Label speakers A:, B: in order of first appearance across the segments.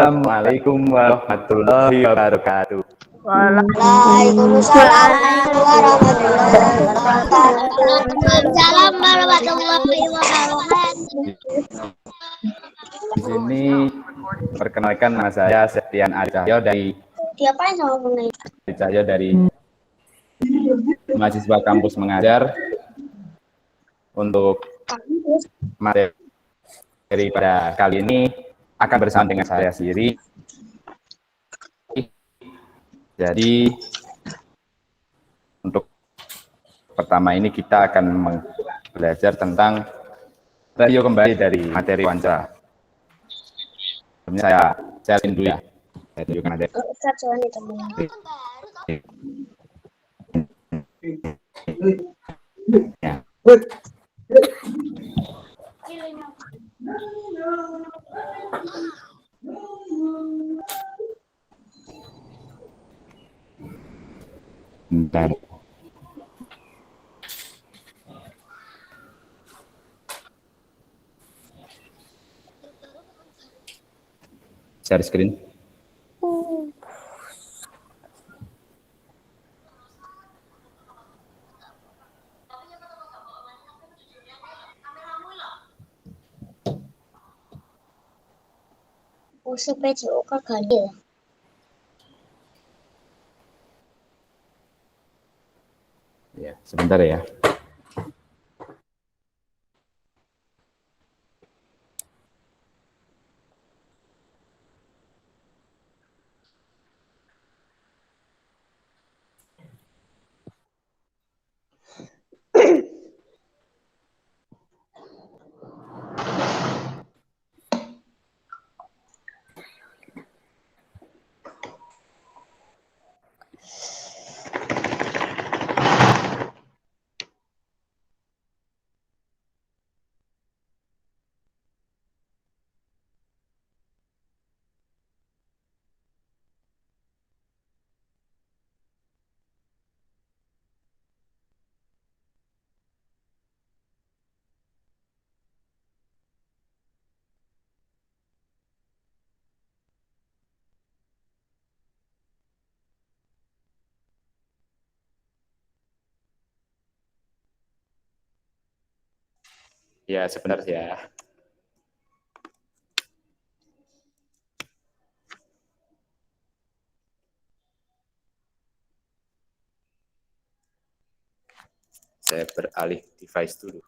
A: Assalamualaikum warahmatullahi wabarakatuh.
B: Waalaikumsalam warahmatullahi wabarakatuh.
C: Waalaikumsalam warahmatullahi wabarakatuh.
A: Di sini perkenalkan nama saya Septian Ari Cahyo dari mahasiswa kampus mengajar. Untuk materi pada kali ini akan bersama dengan saya sendiri. Jadi untuk pertama ini kita akan belajar tentang review kembali dari materi wawancara. Sebelumnya saya dulu ya. Saya tunjukkan ada. Ya. Bentar. Share screen. Ya, sebentar ya. Ya, sebentar ya. Saya beralih device dulu.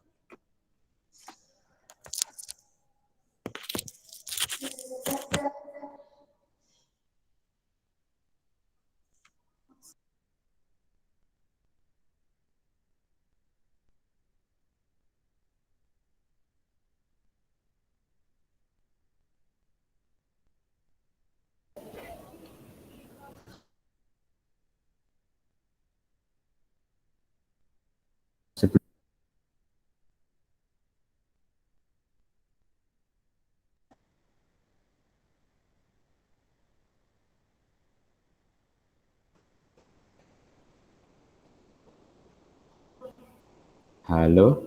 A: Halo.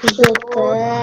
C: Sudah.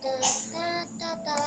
C: Terus ada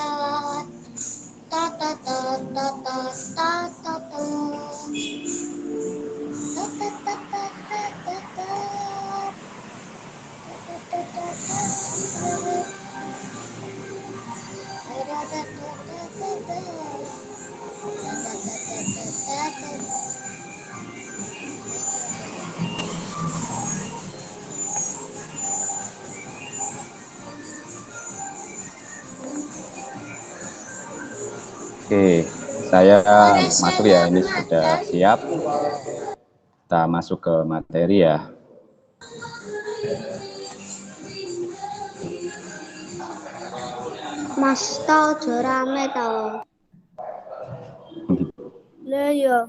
A: Oke, saya masuk ya, ini sudah siap. Kita masuk ke materi ya.
C: Mas tau rame tau. Lah ya.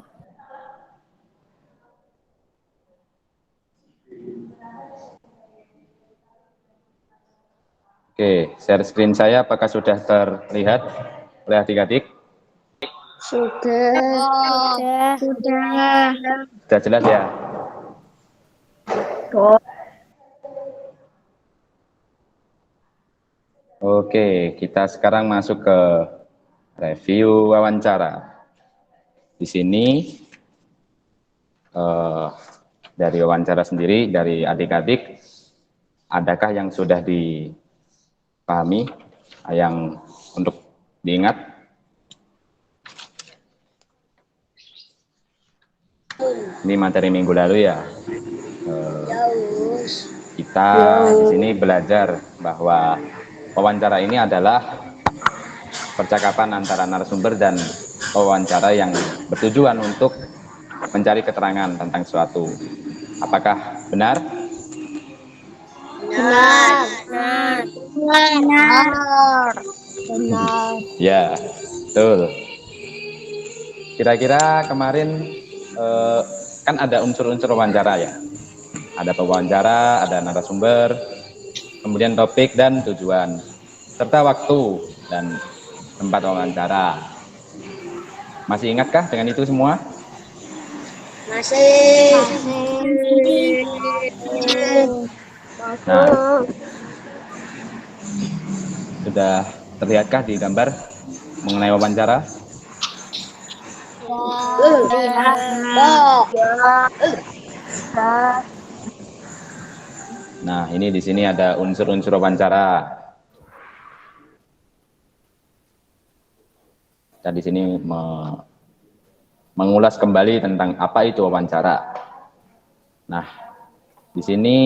A: Oke, share screen saya apakah sudah terlihat oleh adik-adik?
C: Sudah.
A: Sudah jelas ya? Oke, kita sekarang masuk ke review wawancara. Di sini dari wawancara sendiri, dari adik-adik, adakah yang sudah dipahami, yang untuk diingat? Ini materi minggu lalu ya. Kita di sini belajar bahwa wawancara ini adalah percakapan antara narasumber dan wawancara yang bertujuan untuk mencari keterangan tentang suatu. Apakah benar?
C: Benar.
A: Ya, betul. Kira-kira kemarin kan ada unsur-unsur wawancara ya. Ada pewawancara, ada narasumber, kemudian topik dan tujuan, serta waktu dan tempat wawancara. Masih ingatkah dengan itu semua?
B: Masih.
A: Nah, sudah terlihatkah di gambar mengenai wawancara? Nah, ini di sini ada unsur-unsur wawancara. Dan di sini mengulas kembali tentang apa itu wawancara. Nah, di sini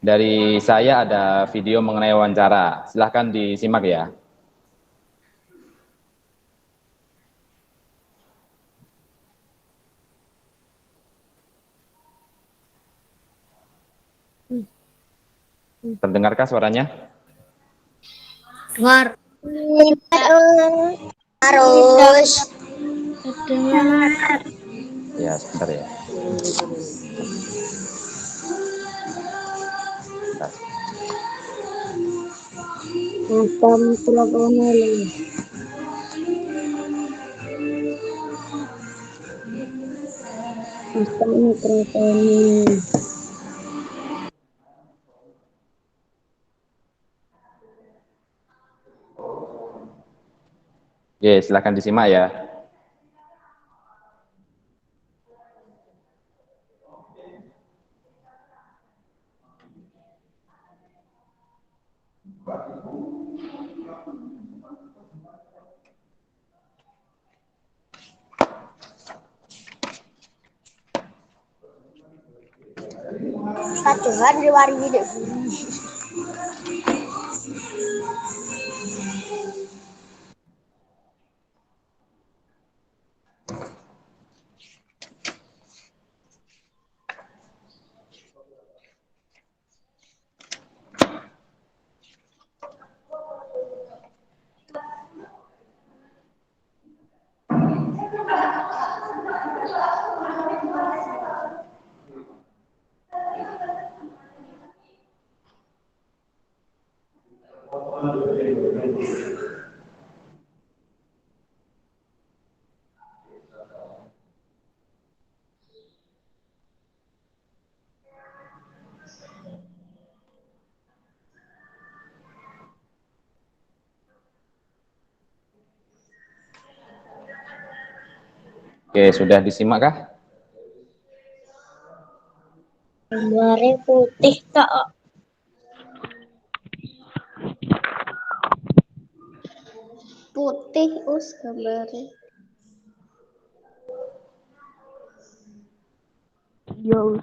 A: dari saya ada video mengenai wawancara. Silahkan disimak ya. Terdengarkah suaranya?
C: Dengar.
B: Harus.
C: Dengar.
A: Ya, sebentar ya. Sebentar. Oke, silahkan disimak ya.
B: Kacuhan riwari dek guru.
A: Oke, sudah disimak kah?
C: Gambarnya putih tak. Putih us gambarnya. Yo.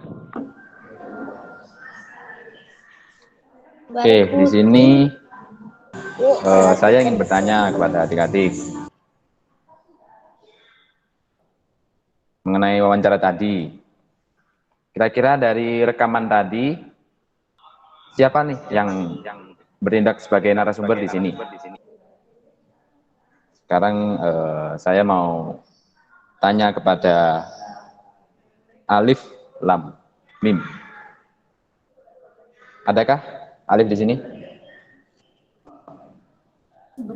A: Oke, di sini saya ingin bertanya kepada adik-adik mengenai wawancara tadi. Kira-kira dari rekaman tadi, siapa nih yang bertindak sebagai narasumber di sini? Sekarang saya mau tanya kepada Alif, Lam, Mim. Adakah Alif di sini?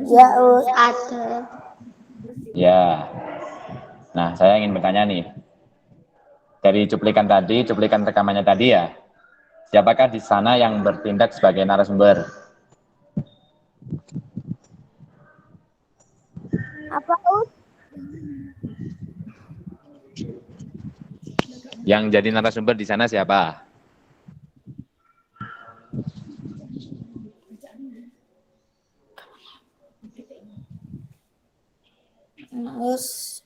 C: Ya us ada.
A: Ya. Nah, saya ingin bertanya nih. Dari cuplikan tadi, cuplikan rekamannya tadi ya, siapakah di sana yang bertindak sebagai narasumber?
C: Apa us?
A: Yang jadi narasumber di sana siapa?
C: Us.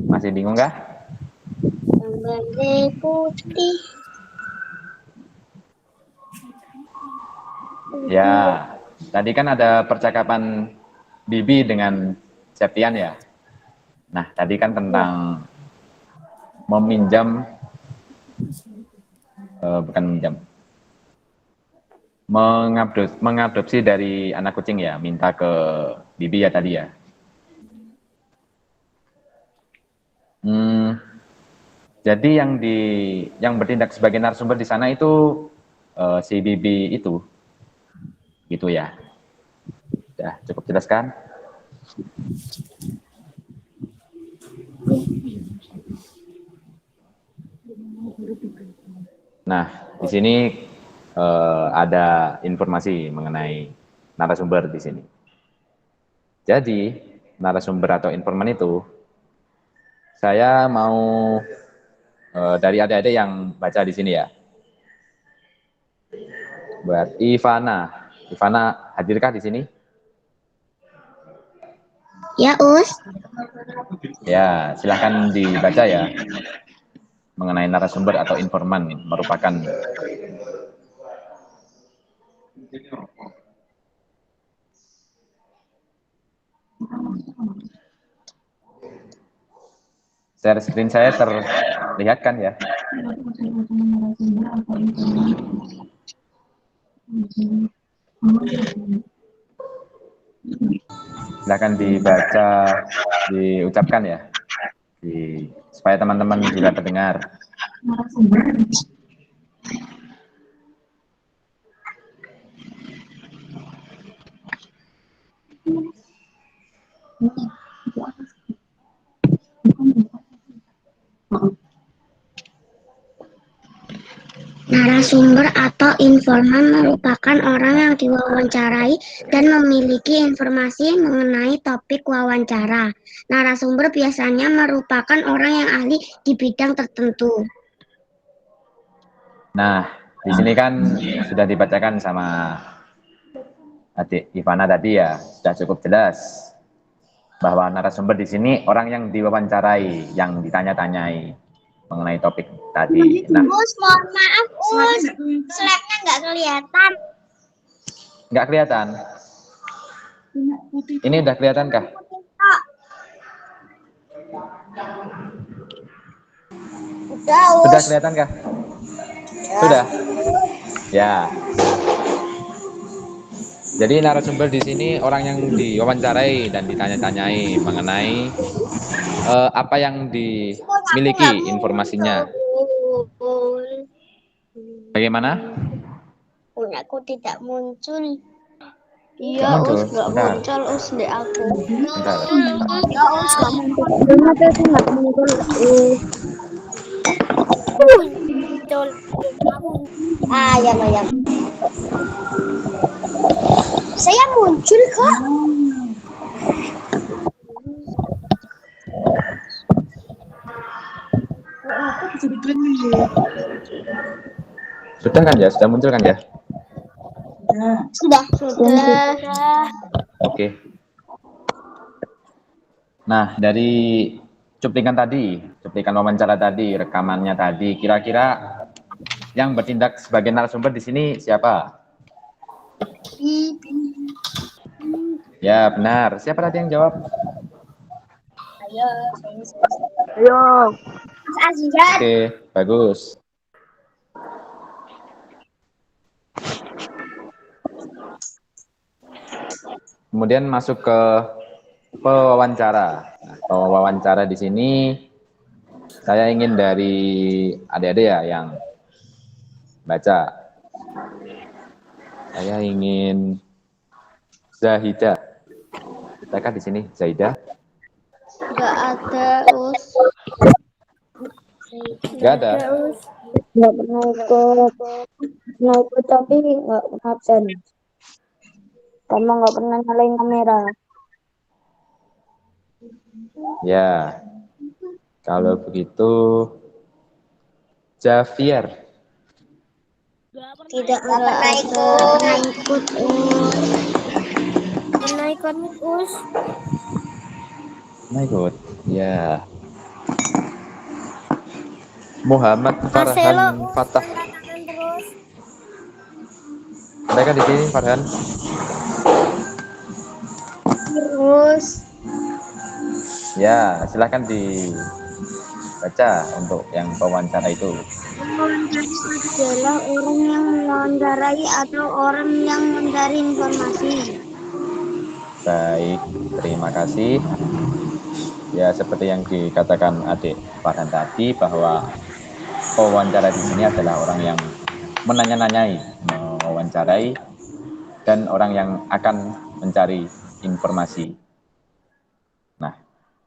A: Masih bingung kah?
C: Gambarnya putih.
A: Ya, tadi kan ada percakapan Bibi dengan Septian ya. Nah, tadi kan tentang meminjam, bukan meminjam, mengadopsi dari anak kucing ya, minta ke Bibi ya tadi ya. Jadi yang bertindak sebagai narasumber di sana itu si Bibi itu, gitu ya. Sudah cukup jelaskan? Nah, di sini ada informasi mengenai narasumber di sini. Jadi, narasumber atau informan itu, saya mau dari adik-adik yang baca di sini ya. Buat Ivana. Ivana, hadirkah di sini?
C: Ya us.
A: Ya, silahkan dibaca ya. Mengenai narasumber atau informan merupakan share screen saya terlihat kan ya? Silahkan dibaca, diucapkan ya, supaya teman-teman juga terdengar.
C: Narasumber atau informan merupakan orang yang diwawancarai dan memiliki informasi mengenai topik wawancara. Narasumber biasanya merupakan orang yang ahli di bidang tertentu.
A: Nah, di sini kan sudah dibacakan sama adik Ivana tadi ya, sudah cukup jelas. bahwa narasumber di sini orang yang diwawancarai, yang ditanya-tanyai mengenai topik tadi. Nah,
B: Us, mohon maaf, Us. Slide-nya nggak kelihatan.
A: nggak kelihatan. Ini udah kelihatan kah?
B: Udah,
A: Sudah
B: Us.
A: kelihatan kah?
B: Ya.
A: Sudah. Ya. Jadi narasumber di sini orang yang diwawancarai dan ditanya-tanyai mengenai apa yang
B: Us, aku nggak
A: dimiliki informasinya.
B: muncul.
A: Bagaimana?
B: Aku tidak muncul.
A: Nggak
B: Iya,
A: muncul.
B: Us, nggak
A: Bentar.
B: muncul, Us, di aku.
A: Bentar.
B: Ya, Us, nggak muncul.
C: Cuma tuh nggak muncul.
B: Muncul. Ah, ya, ya. Saya muncul kok.
A: Sudah kan ya? Sudah muncul kan ya?
B: Sudah. Sudah.
A: Oke. Nah, dari cuplikan wawancara tadi, rekamannya tadi, kira-kira yang bertindak sebagai narasumber di sini siapa? Ya, benar. Siapa tadi yang jawab?
B: Ayo, ayo. Mas Azizan.
A: Oke, bagus. Kemudian masuk ke pewawancara. Nah, pewawancara di sini saya ingin dari adik-adik ya yang baca. Saya ingin Zahida. Adakah di sini Zahida?
B: Nggak ada, Us.
A: Nggak ada.
B: Us.
C: Nggak pernah ikut tapi nggak pernah absen. Kamu nggak pernah nyalain kamera.
A: Ya, kalau begitu Javier.
B: Tidak pernah ikut. Pernah ikut, Us.
A: Nah, ikut. Ya. Muhammad
B: Marcelo,
A: Farhan Fatah.
B: katakan terus.
A: Mereka di sini Farhan.
B: Terus.
A: Ya, silahkan dibaca untuk yang pewawancara itu.
C: Pewawancara adalah orang yang mewawancarai atau orang yang mencari informasi.
A: Baik, terima kasih. Ya, seperti yang dikatakan adik Farhan tadi bahwa pewawancara di sini adalah orang yang menanya-nanyai, mewawancarai, dan orang yang akan mencari informasi. Nah,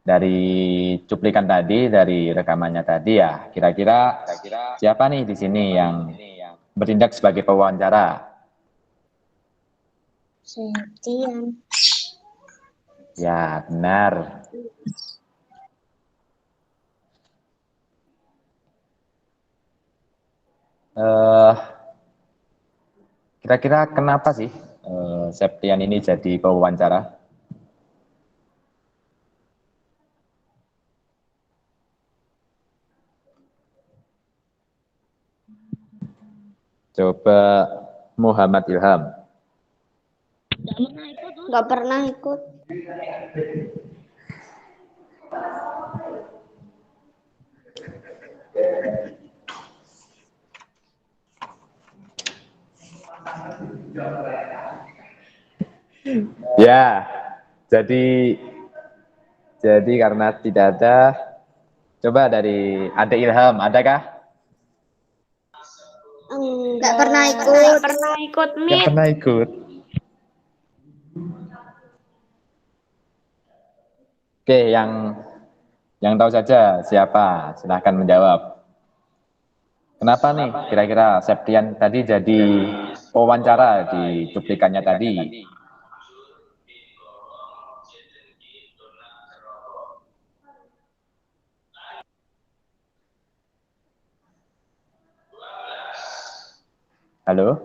A: dari cuplikan tadi, dari rekamannya tadi ya, kira-kira siapa nih di sini yang bertindak sebagai pewawancara?
B: Septian.
A: Ya, benar. Kira-kira kenapa sih Septian ini jadi pewawancara? Coba Muhammad Ilham.
B: Nggak pernah ikut.
A: Ya, jadi karena tidak ada, coba dari Ade Ilham, adakah?
B: Nggak pernah ikut. Pernah ikut,
A: Yang pernah ikut. Oke, yang tahu saja siapa? Silahkan menjawab. Kenapa nih kira-kira Septian tadi jadi pewawancara di cuplikannya tadi? Halo?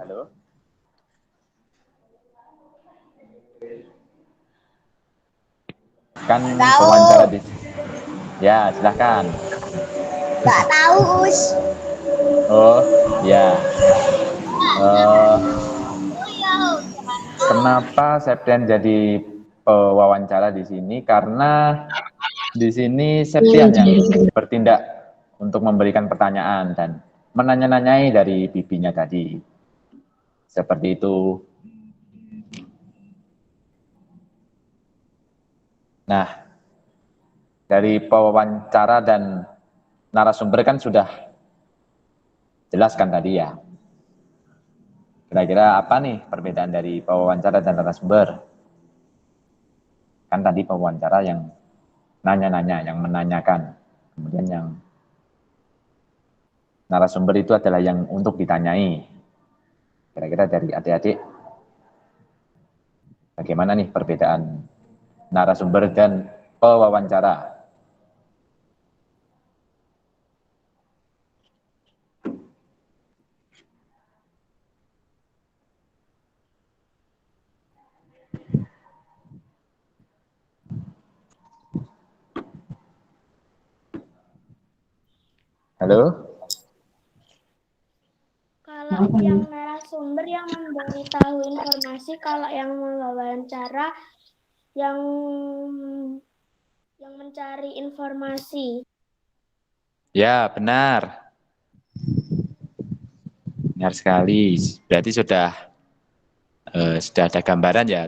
A: Kan
B: Tahu.
A: wawancara di. Ya, silahkan.
B: Nggak tahu, Us.
A: Oh, ya. Kenapa Septian jadi pewawancara di sini? Karena di sini Septian yang bertindak untuk memberikan pertanyaan dan menanya-nanyai dari bibinya tadi. Seperti itu. Nah, dari pewawancara dan narasumber kan sudah jelaskan tadi ya. Kira-kira apa nih perbedaan dari pewawancara dan narasumber? Kan tadi pewawancara yang nanya-nanya, yang menanyakan. Kemudian yang narasumber itu adalah yang untuk ditanyai. Kira-kira dari adik-adik, bagaimana nih perbedaan narasumber dan pewawancara? Halo?
C: Kalau yang narasumber yang memberitahu informasi, kalau yang mewawancara yang mencari informasi.
A: Ya, benar. Benar sekali. Berarti sudah ada gambaran ya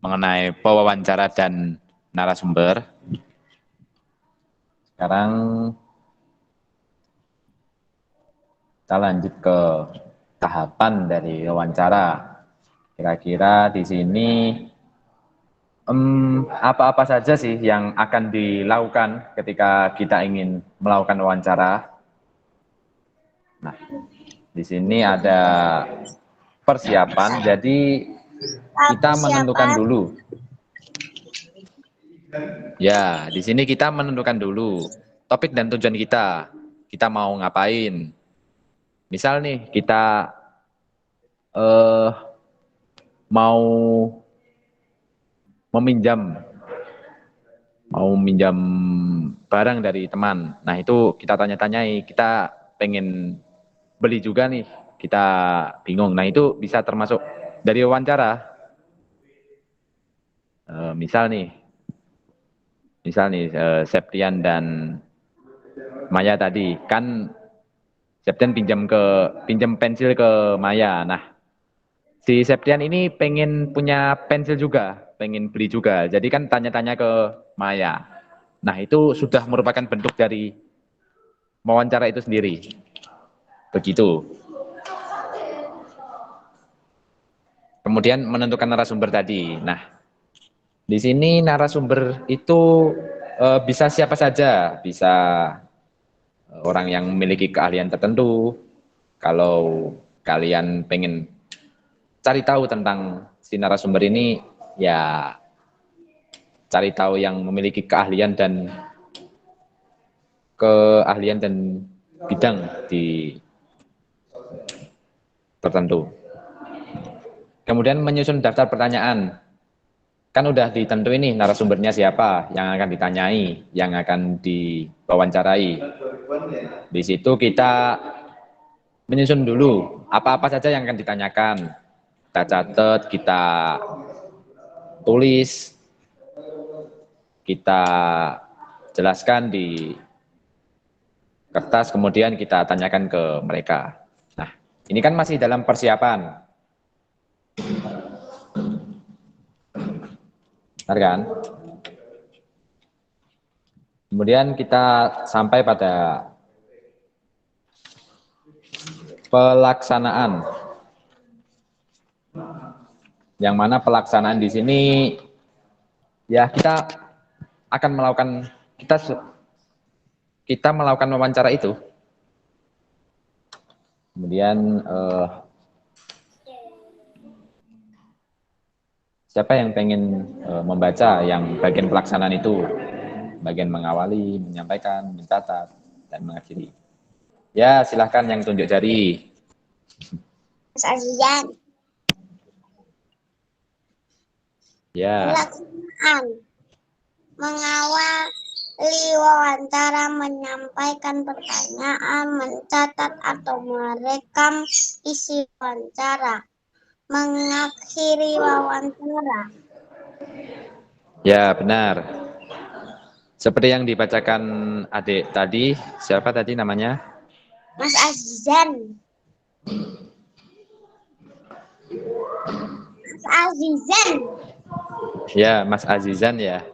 A: mengenai pewawancara dan narasumber. Sekarang kita lanjut ke tahapan dari wawancara. Kira-kira di sini apa-apa saja sih yang akan dilakukan ketika kita ingin melakukan wawancara? Nah, di sini ada persiapan, jadi kita menentukan dulu. Ya, di sini kita menentukan dulu topik dan tujuan kita. Kita mau ngapain? Misal nih, kita mau meminjam barang dari teman. Nah, itu kita tanya-tanyai, kita pengen beli juga nih, kita bingung. Nah, itu bisa termasuk dari wawancara. Misal nih Septian dan Maya tadi, kan Septian pinjam pensil ke Maya. Nah, si Septian ini pengen punya pensil juga, pengen beli juga. Jadi kan tanya-tanya ke Maya. Nah, itu sudah merupakan bentuk dari wawancara itu sendiri. Begitu. Kemudian menentukan narasumber tadi. Nah, di sini narasumber itu bisa siapa saja, bisa orang yang memiliki keahlian tertentu. Kalau kalian pengen cari tahu tentang si narasumber ini, ya cari tahu yang memiliki keahlian dan bidang di tertentu. Kemudian menyusun daftar pertanyaan. Kan udah ditentuin nih narasumbernya siapa yang akan ditanyai, yang akan diwawancarai. Di situ kita menyusun dulu apa-apa saja yang akan ditanyakan. Kita catat, kita tulis, kita jelaskan di kertas, kemudian kita tanyakan ke mereka. Nah, ini kan masih dalam persiapan. Benar kan? Kemudian kita sampai pada pelaksanaan. Yang mana pelaksanaan di sini ya kita akan melakukan kita melakukan wawancara itu. Kemudian siapa yang pengen membaca yang bagian pelaksanaan itu? Bagian mengawali, menyampaikan, mencatat, dan mengakhiri. Ya, silahkan yang tunjuk jari.
B: Mas Azian.
A: Ya.
B: Pelaksanaan. mengawali wawancara, menyampaikan pertanyaan, mencatat atau merekam isi wawancara, mengakhiri wawancara.
A: Ya, benar. Seperti yang dibacakan adik tadi, siapa tadi namanya?
B: Mas Azizan. Mas Azizan.
A: Ya, Mas Azizan ya.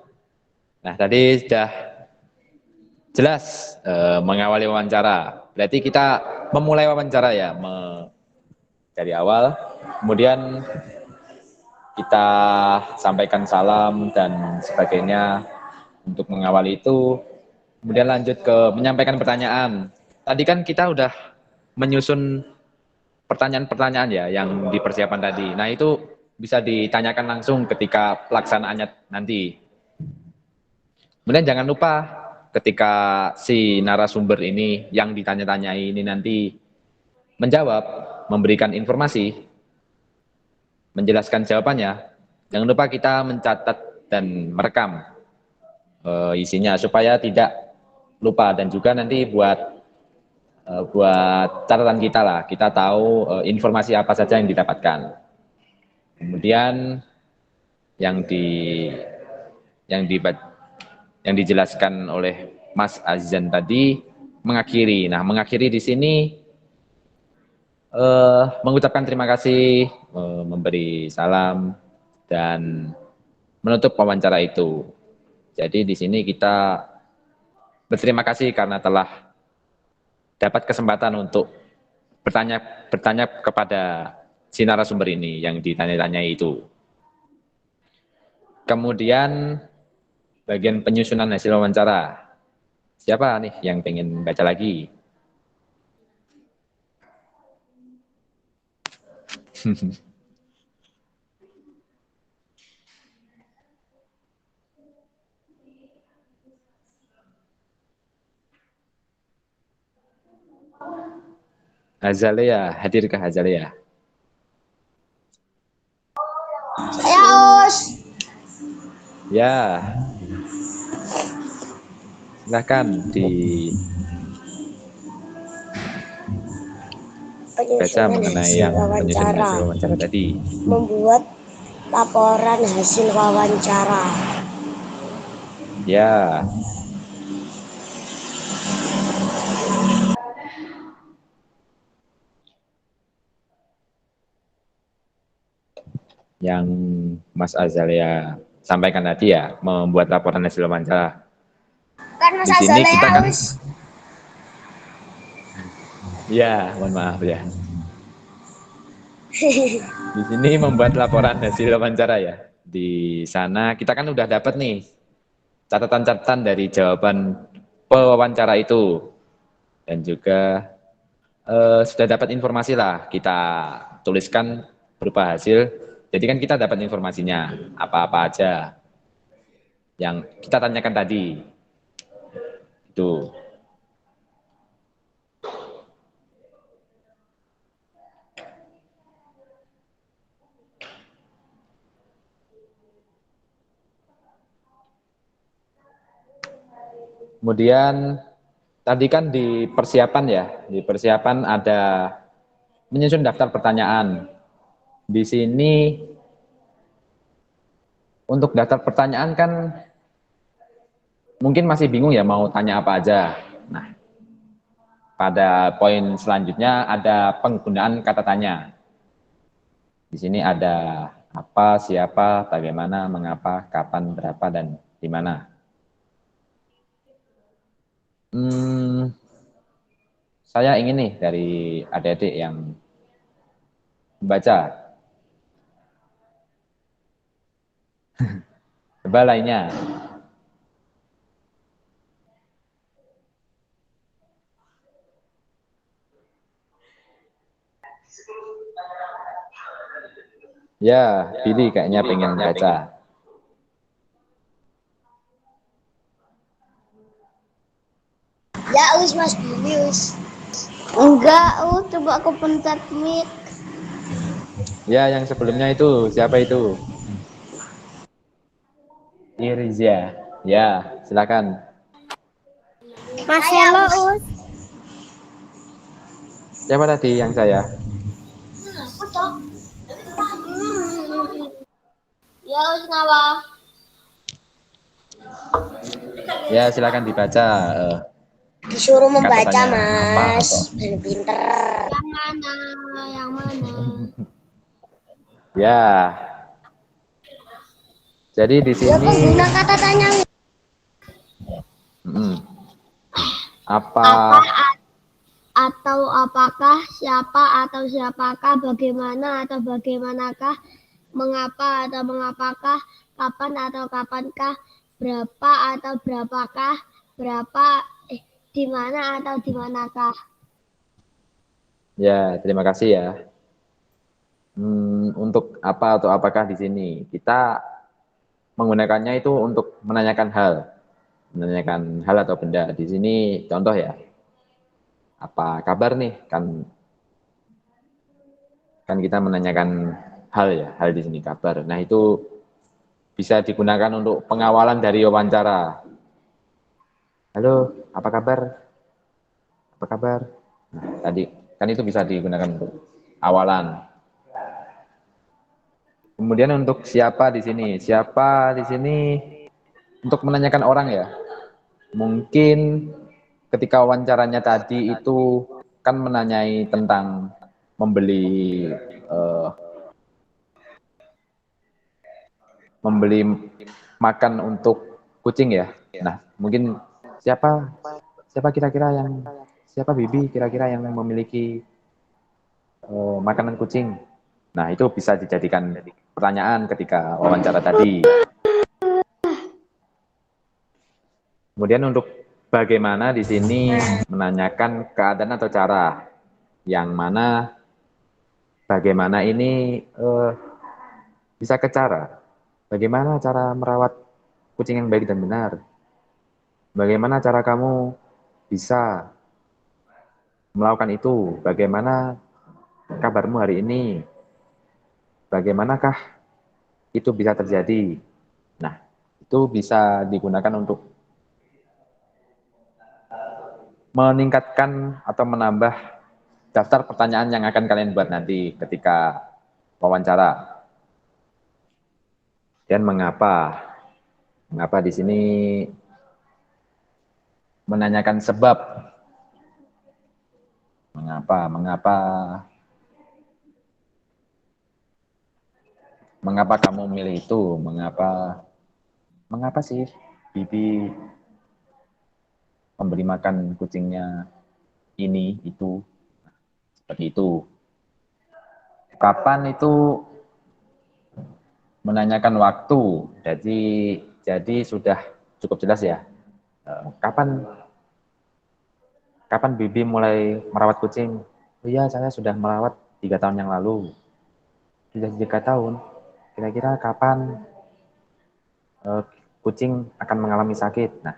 A: Nah, tadi sudah jelas mengawali wawancara. Berarti kita memulai wawancara ya, dari awal. Kemudian kita sampaikan salam dan sebagainya untuk mengawali itu. Kemudian lanjut ke menyampaikan pertanyaan. Tadi kan kita udah menyusun pertanyaan-pertanyaan ya yang dipersiapkan tadi. Nah, itu bisa ditanyakan langsung ketika pelaksanaannya nanti. Kemudian jangan lupa ketika si narasumber ini yang ditanya-tanyai ini nanti menjawab, memberikan informasi, menjelaskan jawabannya, jangan lupa kita mencatat dan merekam isinya supaya tidak lupa, dan juga nanti buat catatan kita lah, kita tahu informasi apa saja yang didapatkan. Kemudian yang dijelaskan oleh Mas Azizan tadi mengakhiri. Nah, mengakhiri di sini mengucapkan terima kasih, memberi salam dan menutup wawancara itu. Jadi di sini kita berterima kasih karena telah dapat kesempatan untuk bertanya kepada si narasumber ini yang ditanya-tanyai itu. Kemudian bagian penyusunan hasil wawancara. Siapa nih yang pengen baca lagi? Azalea, hadirkah Azalea?
B: Saya Us.
A: Ya, silakan baca mengenai yang penyusunan hasil wawancara tadi.
B: Membuat laporan hasil wawancara.
A: Ya. Yang Mas Azalea sampaikan tadi ya, membuat laporan hasil wawancara.
B: Kan Mas
A: Di sini
B: Azalea
A: kita kan,
B: Us.
A: ya, mohon maaf ya. Di sini membuat laporan hasil wawancara ya. Di sana kita kan udah dapat nih catatan-catatan dari jawaban pewawancara itu, dan juga sudah dapat informasi lah, kita tuliskan berupa hasil. Jadi kan kita dapat informasinya apa-apa aja yang kita tanyakan tadi. Itu. Kemudian tadi kan di persiapan ya, di persiapan ada menyusun daftar pertanyaan. Di sini untuk daftar pertanyaan kan mungkin masih bingung ya mau tanya apa aja. Nah, pada poin selanjutnya ada penggunaan kata tanya. Di sini ada apa, siapa, bagaimana, mengapa, kapan, berapa, dan di mana. Saya ingin nih dari adik-adik yang membaca. Coba lainnya. Ya, Billy kayaknya pengen baca.
B: Ya Us, Mas Billy Us. Enggak Us, coba aku pencet mic.
A: Ya, yang sebelumnya itu siapa itu? Iriza. Ya, silakan.
B: Marcelo, Us.
A: Siapa tadi yang saya?
B: Ya, Us Nawa.
A: Ya, silakan dibaca.
B: Disuruh membaca,
A: Catatannya apa
B: Mas.
A: atau?
B: Pinter. Yang mana? Yang mana?
A: Ya. Jadi di
B: Ya,
A: sini
B: pengguna kata tanya.
A: apa?
B: Atau apakah, siapa atau siapakah, bagaimana atau bagaimanakah, mengapa atau mengapakah, kapan atau kapankah, berapa atau berapakah, berapa, di mana atau di manakah.
A: Ya, terima kasih ya. Untuk apa atau apakah di sini kita menggunakannya itu untuk menanyakan hal atau benda. Di sini contoh ya, apa kabar nih? Kan kita menanyakan hal ya, hal di sini kabar. Nah itu bisa digunakan untuk pengawalan dari wawancara. Halo, apa kabar? Apa kabar? Nah, tadi kan itu bisa digunakan untuk awalan. Kemudian untuk siapa di sini? Siapa di sini untuk menanyakan orang ya. Mungkin ketika wawancaranya tadi itu kan menanyai tentang membeli eh, membeli makan untuk kucing ya. Nah, mungkin siapa siapa kira-kira yang siapa Bibi kira-kira yang memiliki makanan kucing. Nah, itu bisa dijadikan pertanyaan ketika wawancara tadi. Kemudian untuk bagaimana di sini menanyakan keadaan atau cara, yang mana bagaimana ini bisa ke cara. Bagaimana cara merawat kucing yang baik dan benar? Bagaimana cara kamu bisa melakukan itu? Bagaimana kabarmu hari ini? Bagaimanakah itu bisa terjadi? Nah, itu bisa digunakan untuk meningkatkan atau menambah daftar pertanyaan yang akan kalian buat nanti ketika wawancara. Dan mengapa? Mengapa di sini menanyakan sebab? Mengapa? Mengapa kamu memilih itu? Mengapa sih Bibi memberi makan kucingnya ini, itu, seperti itu. Kapan itu menanyakan waktu, jadi sudah cukup jelas ya. Kapan Bibi mulai merawat kucing? Oh iya, saya sudah merawat 3 tahun yang lalu. Sudah 3 tahun. Kira-kira kapan kucing akan mengalami sakit? Nah,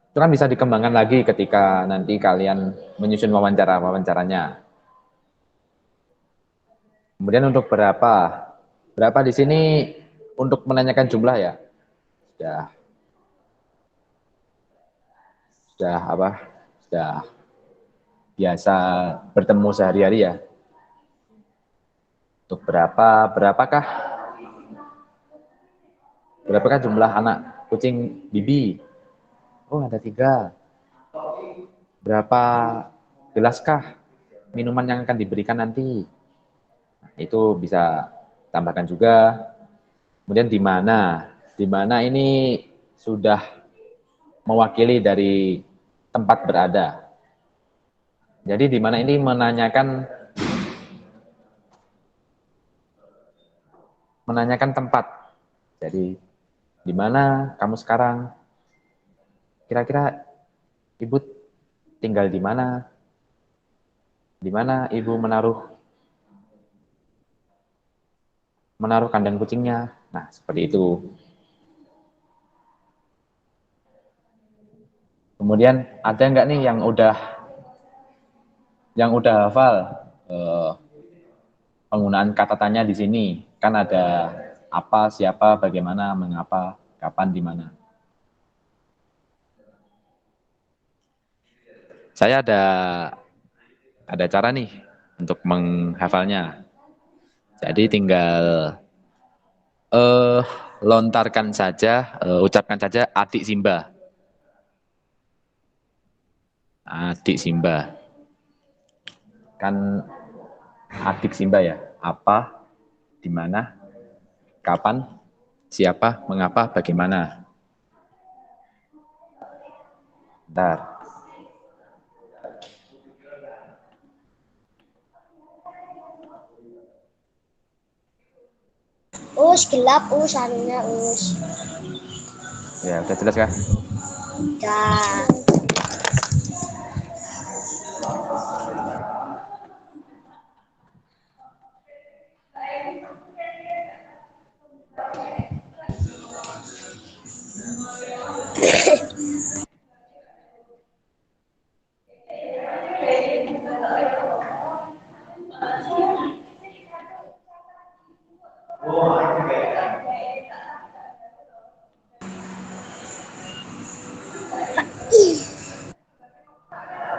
A: itu kan bisa dikembangkan lagi ketika nanti kalian menyusun wawancaranya. Kemudian untuk berapa di sini untuk menanyakan jumlah ya, sudah biasa bertemu sehari-hari ya. Untuk berapakah jumlah anak kucing Bibi? Oh, ada 3. Berapa gelaskah minuman yang akan diberikan nanti? Nah, itu bisa tambahkan juga. Kemudian di mana ini sudah mewakili dari tempat berada. Jadi di mana ini menanyakan tempat. Jadi di mana kamu sekarang? Kira-kira ibu tinggal di mana? Di mana ibu menaruh kandang kucingnya? Nah, seperti itu. Kemudian ada nggak nih yang udah hafal penggunaan kata tanya di sini? Kan ada apa, siapa, bagaimana, mengapa, kapan, di mana. Saya ada cara nih untuk menghafalnya. Jadi tinggal lontarkan saja, ucapkan saja adik Simba. Adik Simba. Kan adik Simba ya. Apa, di mana, kapan, siapa, mengapa, bagaimana. Bentar.
B: Gelap, anunya,
A: Ya, udah jelas kah?
B: Dah.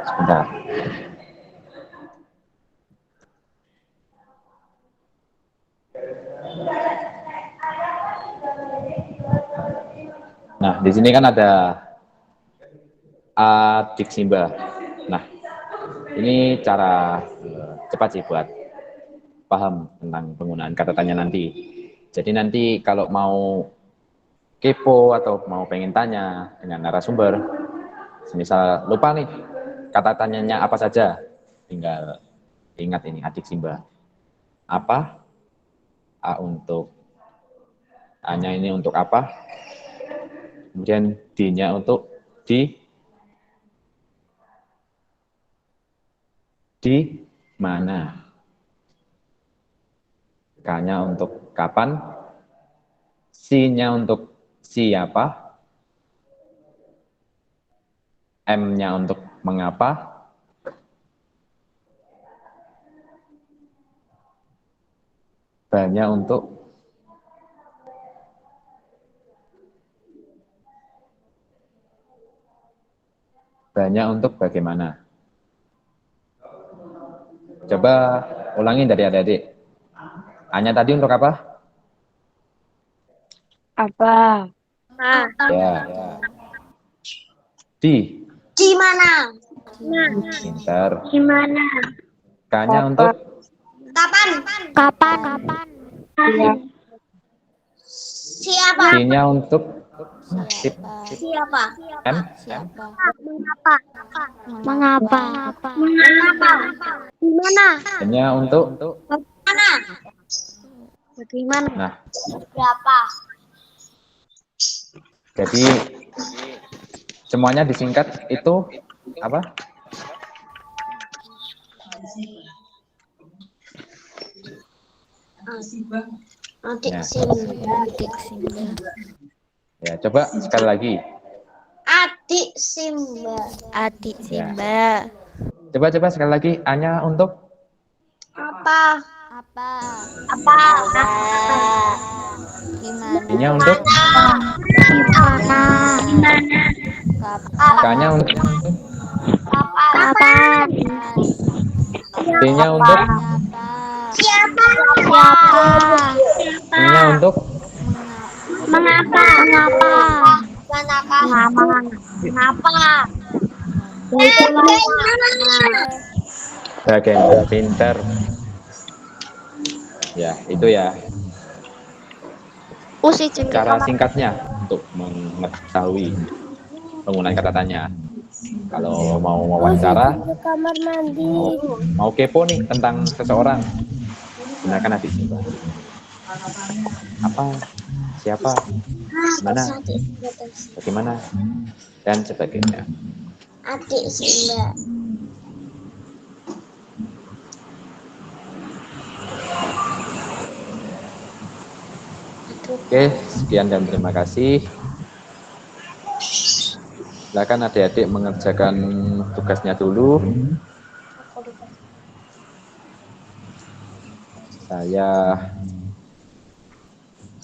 A: Sebentar. Nah, di sini kan ada adik Simba. Nah, ini cara cepat sih buat paham tentang penggunaan kata tanya nanti. Jadi nanti kalau mau kepo atau mau pengen tanya dengan narasumber, misal lupa nih kata tanyanya apa saja, tinggal ingat ini adik Simba. Apa? A untuk A-nya ini untuk apa? Kemudian D-nya untuk di mana? K-nya untuk kapan? C-nya untuk siapa? M-nya untuk mengapa? B-nya untuk bagaimana? Coba ulangin dari adik-adik. A-nya tadi untuk apa?
C: Apa?
A: Ya. Di
B: mana?
A: pinter.
C: Gimana?
A: K-nya untuk
B: Kapan? Siapa?
A: C-nya untuk sip.
B: Siapa?
A: M?
C: Mengapa?
B: Gimana?
A: N-nya untuk
B: Mana?
C: Bagaimana?
A: nah,
B: Berapa?
A: jadi semuanya disingkat itu apa?
B: Adik
A: Ya.
B: Simba.
A: Ya, coba sekali lagi.
B: Adik Simba.
D: Adik
A: Ya.
D: Simba.
A: Coba sekali lagi. A-nya untuk
B: Apa?
D: Apa? Gimana?
A: D-nya untuk
D: Kapan?
A: K-nya untuk
C: Kapan?
A: D-nya untuk
B: Siapa?
A: E-nya untuk
C: Mengapa?
A: bagaimana. Pinter. Ya, itu ya cara singkatnya untuk mengetahui penggunaan kata tanya. Kalau mau wawancara, mau kepo nih tentang seseorang, gunakan adik Simba. Apa, siapa, mana, bagaimana, dan sebagainya.
B: Adik Simba.
A: Oke, sekian dan terima kasih. Silakan adik-adik mengerjakan tugasnya dulu. Saya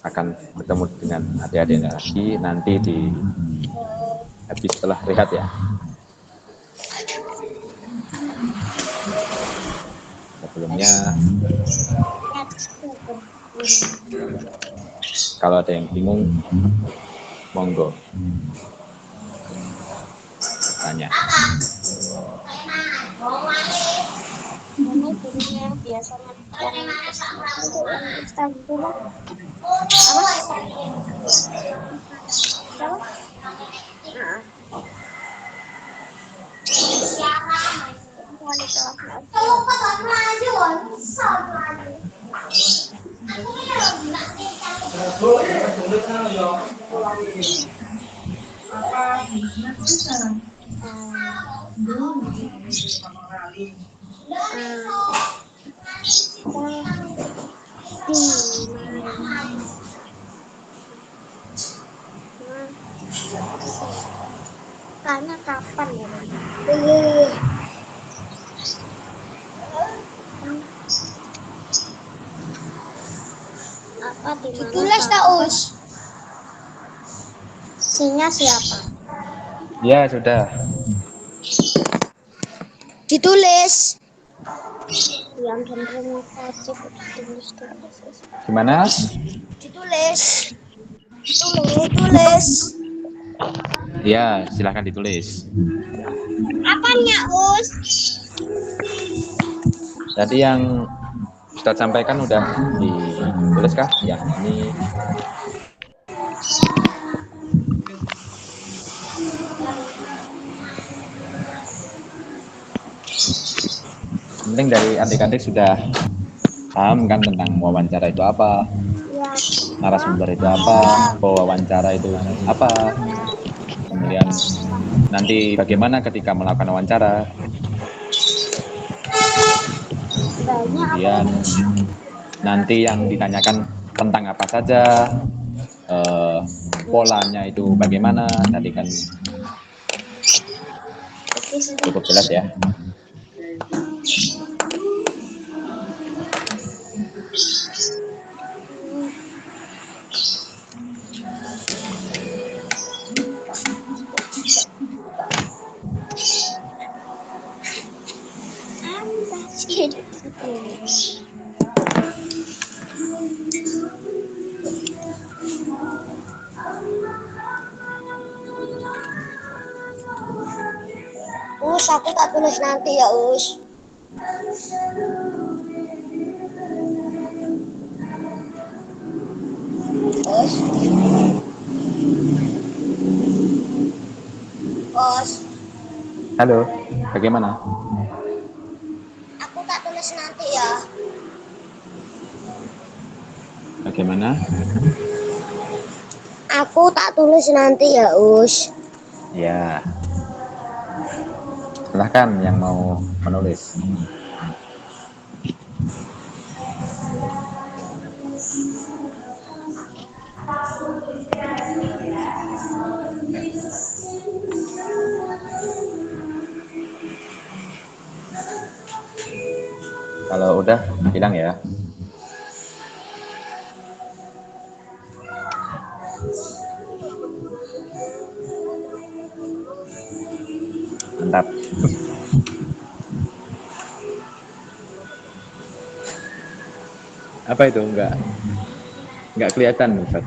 A: akan bertemu dengan adik-adik lagi nanti di habis setelah rehat ya. sebelumnya. Kalau ada yang bingung, monggo tanya.
C: Ini gurunya biasanya yang Istanbul. Karena kapan ya? Apa di mana?
B: Ditulis tak Us?
C: Sinya siapa?
A: Ya, sudah.
B: Ditulis.
C: Yang cenderung wajib ditulis.
A: Gimana?
B: Ditulis. Ditulis.
A: Ya, silahkan ditulis.
B: Apanya Us?
A: Tadi yang Ustadz sampaikan udah ditulis kah? Yang ini. Penting dari adik-adik sudah paham kan tentang wawancara itu apa,
C: Ya.
A: narasumber itu apa, wawancara itu apa, kemudian nanti bagaimana ketika melakukan wawancara, kemudian nanti yang ditanyakan tentang apa saja, polanya itu bagaimana, tadi kan cukup jelas ya.
B: Us, aku tak tulis nanti ya Us. Us. Us.
A: Halo, bagaimana?
B: Aku tak tulis nanti ya.
A: Bagaimana?
B: Aku tak tulis nanti ya Us.
A: Ya. Silahkan yang mau menulis. Kalau udah bilang ya. Mantap. Apa itu? Enggak kelihatan, Ustaz.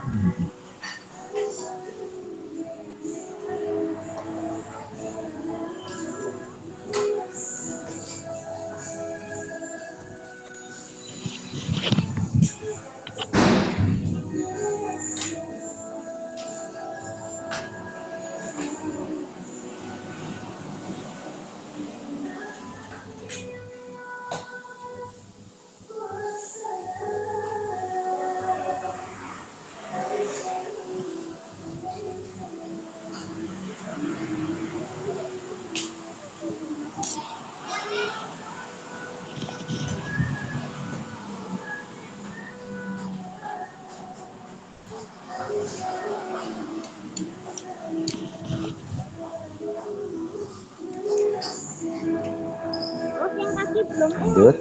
A: Lanjut.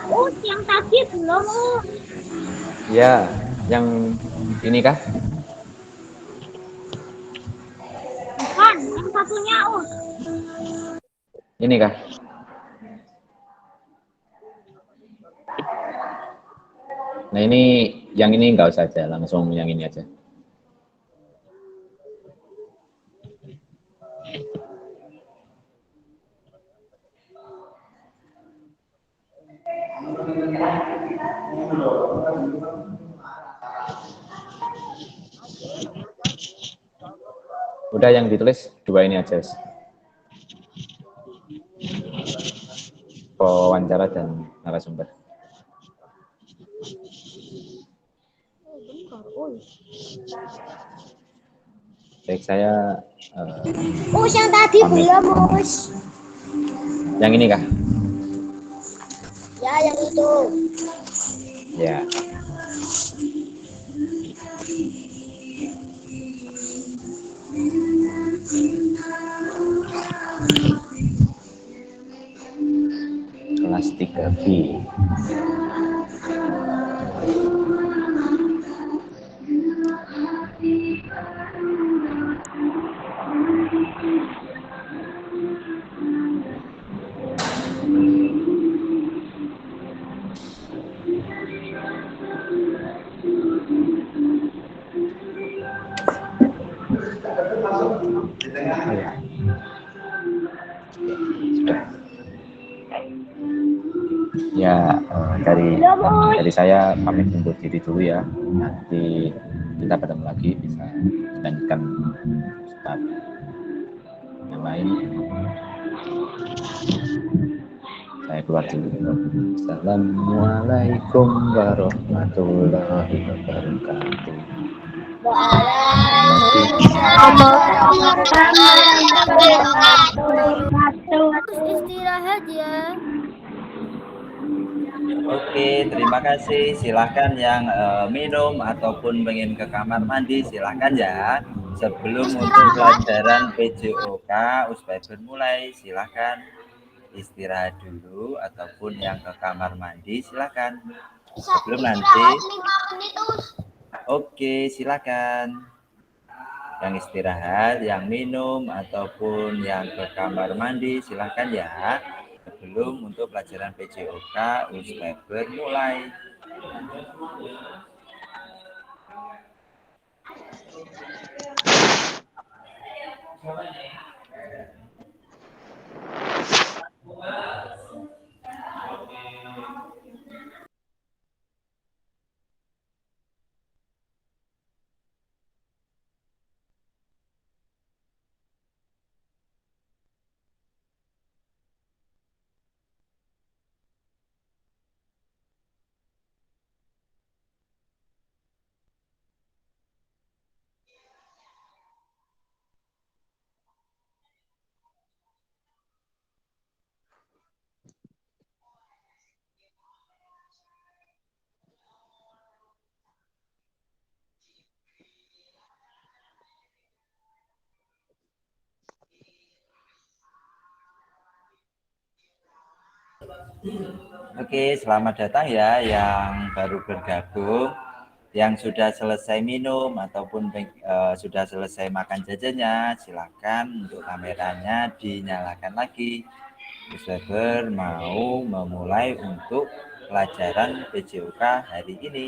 B: Oh, yang tadi belum.
A: Ya, yang ini kah?
B: Bukan, yang satunya. Oh,
A: Ini kah? Nah ini, yang ini enggak usah aja, langsung yang ini aja. Udah yang ditulis dua ini aja. Wawancara dan narasumber. Baik, saya
B: yang tadi
A: pamit.
B: belum, Us.
A: Yang ini kah?
B: Ya, yang itu.
A: Ya. Kelas 3B. Ya. Sudah. Ya, dari saya pamit undur diri dulu ya. Nanti kita ketemu lagi, bisa lanjutkan Ustaz yang lain. Saya keluar dulu. Assalamualaikum warahmatullahi wabarakatuh.
D: Terus istirahat ya.
E: Oke, terima kasih. Silahkan yang minum ataupun ingin ke kamar mandi, silahkan ya. Sebelum untuk pelajaran PJOK, USBAI bermulai, silahkan istirahat dulu ataupun yang ke kamar mandi, silahkan. Sebelum nanti.
B: 5 menit, Us.
E: Oke, silakan. Yang istirahat, yang minum ataupun yang ke kamar mandi, silahkan ya. Sebelum untuk pelajaran PJOK, USBAI bermulai. Oke, selamat datang ya yang baru bergabung, yang sudah selesai minum ataupun sudah selesai makan jajannya, silakan untuk kameranya dinyalakan lagi. Usaber mau memulai untuk pelajaran PJOK hari ini.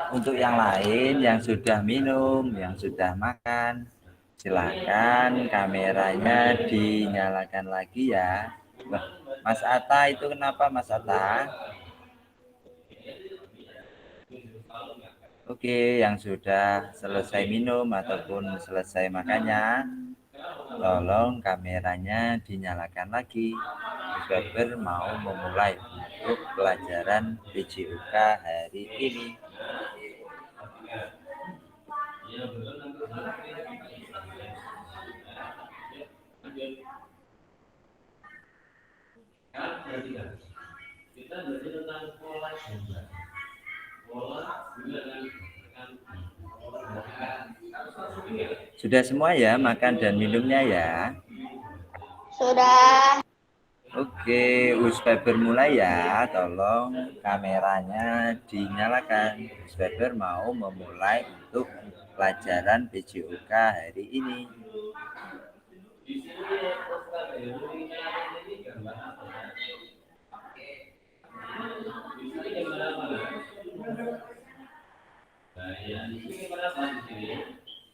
E: Untuk yang lain, yang sudah minum, yang sudah makan, silakan kameranya dinyalakan lagi ya. Loh, Mas Atta itu kenapa Mas Atta? Oke, yang sudah selesai minum ataupun selesai makannya, tolong kameranya dinyalakan lagi. Whoever mau memulai untuk pelajaran PJUK hari ini. Sudah semua ya makan dan minumnya ya?
B: Sudah.
E: Oke, Uspeber mulai ya. Tolong kameranya dinyalakan. Uspeber mau memulai untuk pelajaran PJUK hari ini.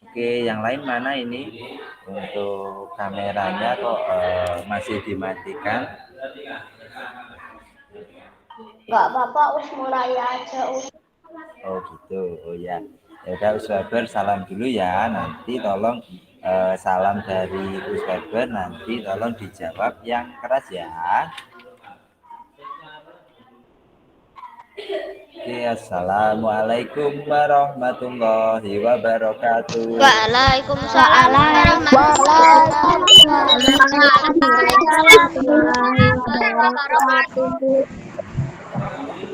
E: Oke, yang lain mana ini? Untuk kameranya kok masih dimatikan?
B: Enggak apa-apa, us mulai aja.
E: Oh gitu, oh ya. Ya udah Uspeber salam dulu ya. Nanti tolong salam dari Uspeber, nanti tolong dijawab yang keras ya. Oke, assalamualaikum warahmatullahi wabarakatuh.
B: Waalaikumsalam warahmatullahi.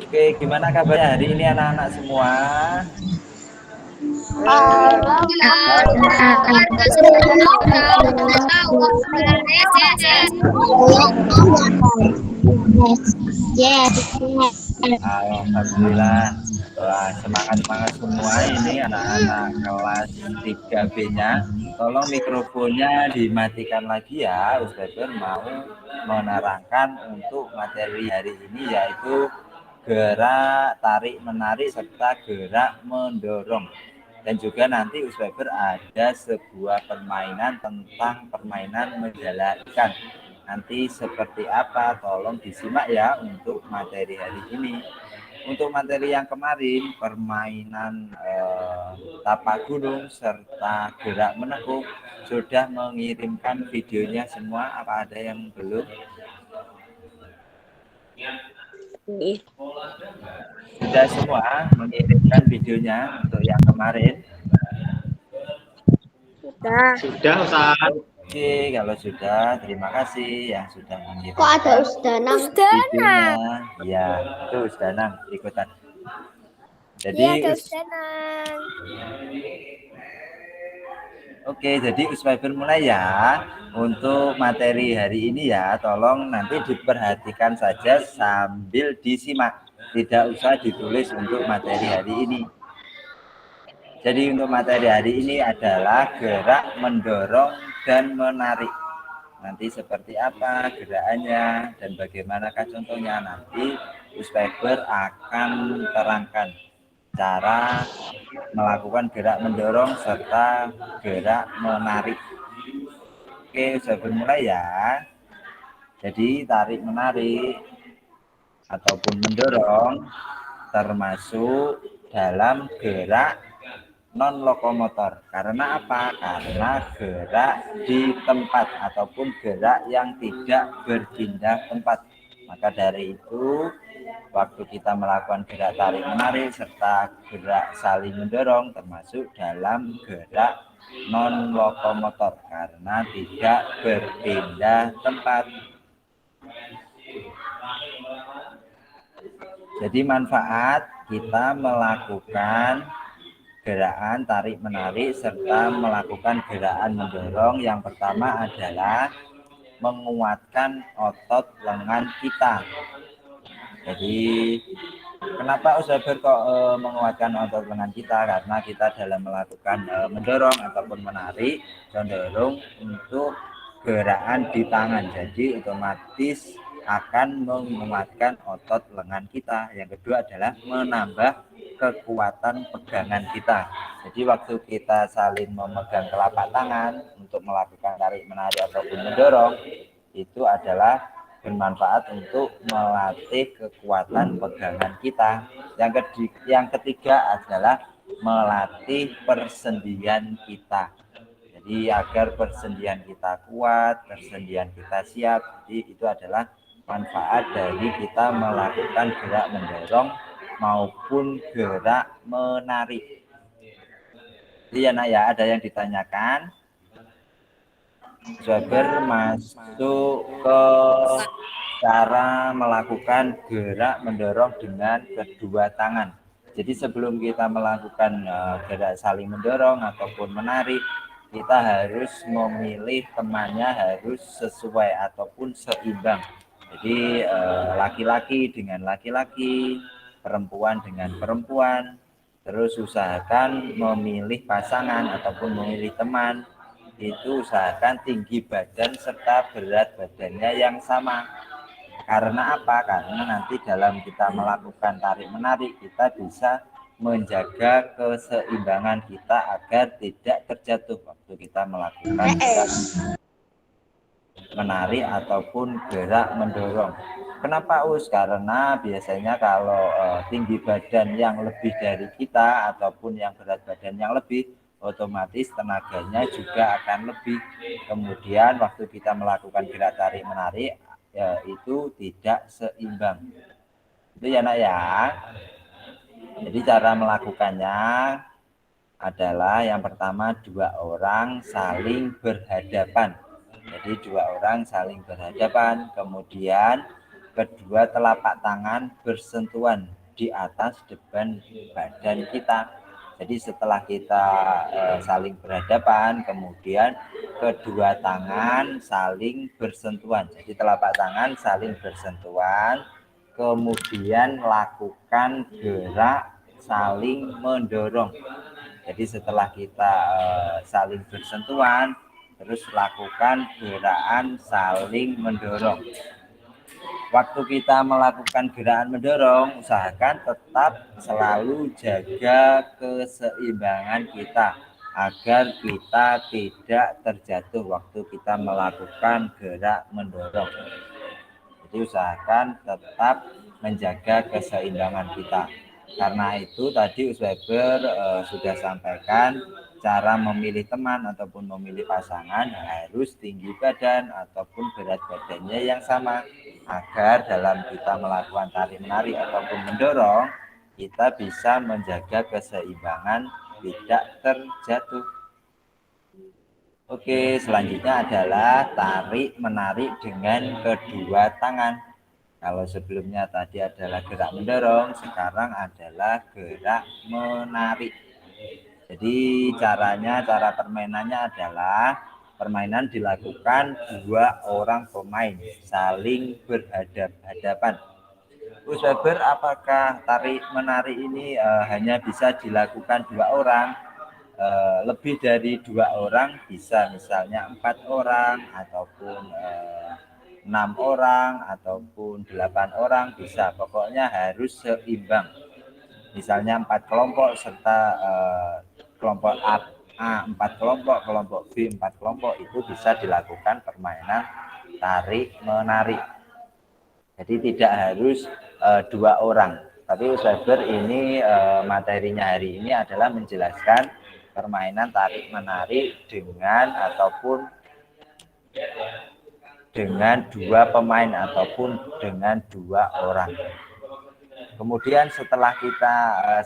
E: Oke, gimana kabarnya hari ini anak-anak semua? Alhamdulillah. Wah, semangat semua ini anak-anak kelas 3B-nya. Tolong mikrofonnya dimatikan lagi ya. Ustadzur mau menerangkan untuk materi hari ini yaitu gerak tarik menarik serta gerak mendorong. Dan juga nanti Uspeber ada sebuah permainan tentang permainan menjala ikan. Nanti seperti apa tolong disimak ya untuk materi hari ini. Untuk materi yang kemarin permainan tapak gunung serta gerak menekuk sudah mengirimkan videonya semua, apa ada yang belum? Sudah semua mengirimkan videonya untuk yang kemarin?
A: Sudah, Ustaz.
E: Oke, kalau sudah, terima kasih yang sudah mengirimkan.
B: Kok ada Usdanang?
E: Videonya. Ya, itu Usdanang ikutan. Jadi Oke, jadi Uspeber mulai ya. Untuk materi hari ini ya, tolong nanti diperhatikan saja sambil disimak. Tidak usah ditulis untuk materi hari ini. Jadi untuk materi hari ini adalah gerak mendorong dan menarik. Nanti seperti apa gerakannya dan bagaimanakah contohnya, nanti Uspeber akan terangkan cara melakukan gerak mendorong serta gerak menarik. Oke, sudah mulai ya. Jadi tarik menarik ataupun mendorong termasuk dalam gerak non lokomotor. Karena apa? Karena gerak di tempat ataupun gerak yang tidak berpindah tempat. Maka dari itu waktu kita melakukan gerak tarik menarik serta gerak saling mendorong termasuk dalam gerak non lokomotor karena tidak berpindah tempat. Jadi manfaat kita melakukan gerakan tarik menarik serta melakukan gerakan mendorong yang pertama adalah menguatkan otot lengan kita. Jadi kenapa Uspeber kok menguatkan otot lengan kita? Karena kita dalam melakukan mendorong ataupun menarik cenderung untuk gerakan di tangan. Jadi otomatis akan menguatkan otot lengan kita. Yang kedua adalah menambah kekuatan pegangan kita. Jadi waktu kita saling memegang telapak tangan untuk melakukan tarik menarik ataupun mendorong, itu adalah bermanfaat untuk melatih kekuatan pegangan kita. Yang ketiga adalah melatih persendian kita. Jadi agar persendian kita kuat, persendian kita siap. Jadi itu adalah manfaat dari kita melakukan gerak mendorong maupun gerak menarik. Jadi ya nak ya, ada yang ditanyakan? Swaber masuk ke cara melakukan gerak mendorong dengan kedua tangan. Jadi sebelum kita melakukan gerak saling mendorong ataupun menarik, kita harus memilih temannya harus sesuai ataupun seimbang. Jadi laki-laki dengan laki-laki, perempuan dengan perempuan. Terus usahakan memilih pasangan ataupun memilih teman, itu usahakan tinggi badan serta berat badannya yang sama. Karena apa? Karena nanti dalam kita melakukan tarik menarik, kita bisa menjaga keseimbangan kita agar tidak terjatuh waktu kita melakukan gerak menarik ataupun gerak mendorong. Kenapa Us? Karena biasanya kalau tinggi badan yang lebih dari kita ataupun yang berat badan yang lebih, otomatis tenaganya juga akan lebih. Kemudian waktu kita melakukan gerak tarik menarik, ya, itu tidak seimbang. Itu ya nak ya. Jadi cara melakukannya adalah yang pertama dua orang saling berhadapan. Jadi dua orang saling berhadapan, kemudian kedua telapak tangan bersentuhan di atas depan badan kita. Jadi setelah kita saling berhadapan, kemudian kedua tangan saling bersentuhan. Jadi telapak tangan saling bersentuhan, kemudian lakukan gerak saling mendorong. Jadi setelah kita saling bersentuhan, terus lakukan gerakan saling mendorong. Waktu kita melakukan gerakan mendorong, usahakan tetap selalu jaga keseimbangan kita agar kita tidak terjatuh waktu kita melakukan gerak mendorong. Jadi usahakan tetap menjaga keseimbangan kita. Karena itu tadi Usweber sudah sampaikan cara memilih teman ataupun memilih pasangan harus tinggi badan ataupun berat badannya yang sama agar dalam kita melakukan tarik menarik ataupun mendorong kita bisa menjaga keseimbangan tidak terjatuh. Oke, selanjutnya adalah tarik menarik dengan kedua tangan. Kalau sebelumnya tadi adalah gerak mendorong, sekarang adalah gerak menarik. Jadi cara permainannya adalah permainan dilakukan dua orang pemain saling berhadapan. Usweber, apakah tarik menarik ini hanya bisa dilakukan dua orang? Lebih dari dua orang bisa, misalnya 4 orang ataupun 6 orang ataupun 8 orang bisa. Pokoknya harus seimbang. Misalnya 4 kelompok serta kelompok A 4 kelompok, kelompok B 4 kelompok, itu bisa dilakukan permainan tarik menarik. Jadi tidak harus 2 orang. Tapi Usweber ini materinya hari ini adalah menjelaskan permainan tarik menarik dengan ataupun dengan 2 pemain ataupun dengan 2 orang. Kemudian setelah kita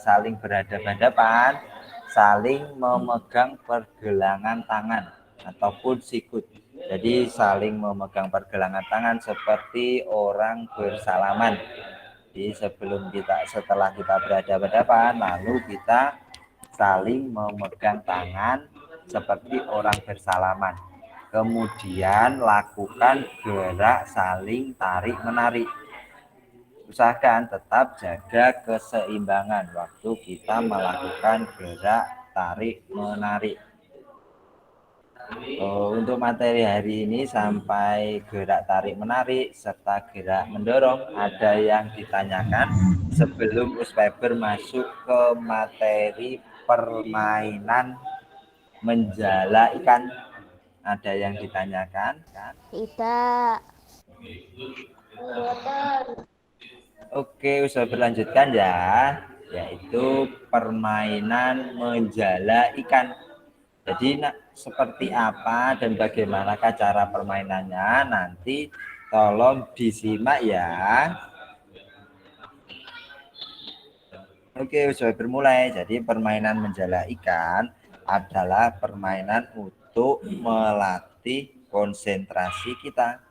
E: saling berhadapan-hadapan, saling memegang pergelangan tangan ataupun sikut. Jadi saling memegang pergelangan tangan seperti orang bersalaman. Jadi setelah kita berhadapan-hadapan, lalu kita saling memegang tangan seperti orang bersalaman. Kemudian lakukan gerak saling tarik menarik. Usahakan tetap jaga keseimbangan waktu kita melakukan gerak tarik menarik. Untuk materi hari ini sampai gerak tarik menarik serta gerak mendorong, ada yang ditanyakan? sebelum Uspeber masuk ke materi permainan menjala ikan? Ada yang ditanyakan kan?
D: Tidak.
E: Oke, usah berlanjutkan ya, yaitu permainan menjala ikan. Jadi seperti apa dan bagaimanakah cara permainannya, nanti tolong disimak ya. Oke, usah bermulai. Jadi permainan menjala ikan adalah permainan untuk melatih konsentrasi kita.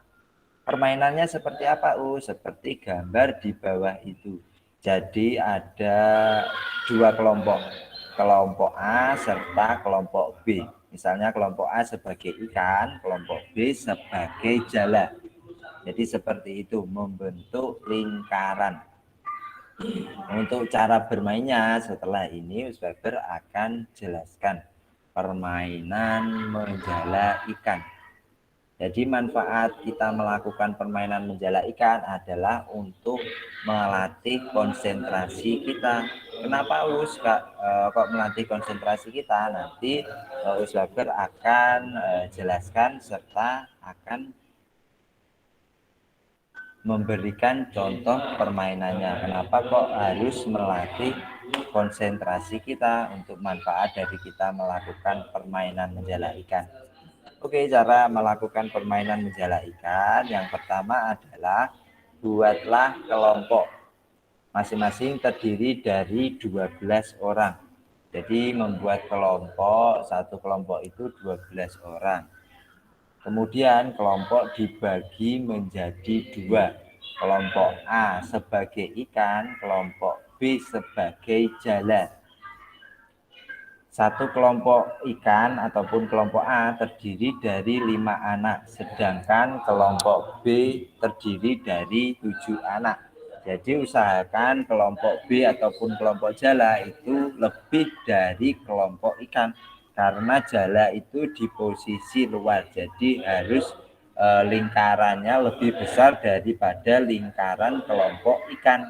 E: Permainannya seperti apa? Seperti gambar di bawah itu. Jadi ada dua kelompok, kelompok A serta kelompok B. Misalnya kelompok A sebagai ikan, kelompok B sebagai jala. Jadi seperti itu, membentuk lingkaran. Untuk cara bermainnya setelah ini Uspeber akan jelaskan permainan menjala ikan. Jadi manfaat kita melakukan permainan menjala ikan adalah untuk melatih konsentrasi kita. Kenapa kok melatih konsentrasi kita? Nanti Uspeber akan jelaskan serta akan memberikan contoh permainannya. Kenapa kok harus melatih konsentrasi kita untuk manfaat dari kita melakukan permainan menjala ikan. Oke, cara melakukan permainan menjala ikan yang pertama adalah buatlah kelompok. Masing-masing terdiri dari 12 orang. Jadi membuat kelompok, satu kelompok itu 12 orang. Kemudian kelompok dibagi menjadi dua. Kelompok A sebagai ikan, kelompok B sebagai jala. Satu kelompok ikan ataupun kelompok A terdiri dari 5 anak, sedangkan kelompok B terdiri dari 7 anak. Jadi usahakan kelompok B ataupun kelompok jala itu lebih dari kelompok ikan, karena jala itu di posisi luar, jadi harus lingkarannya lebih besar daripada lingkaran kelompok ikan.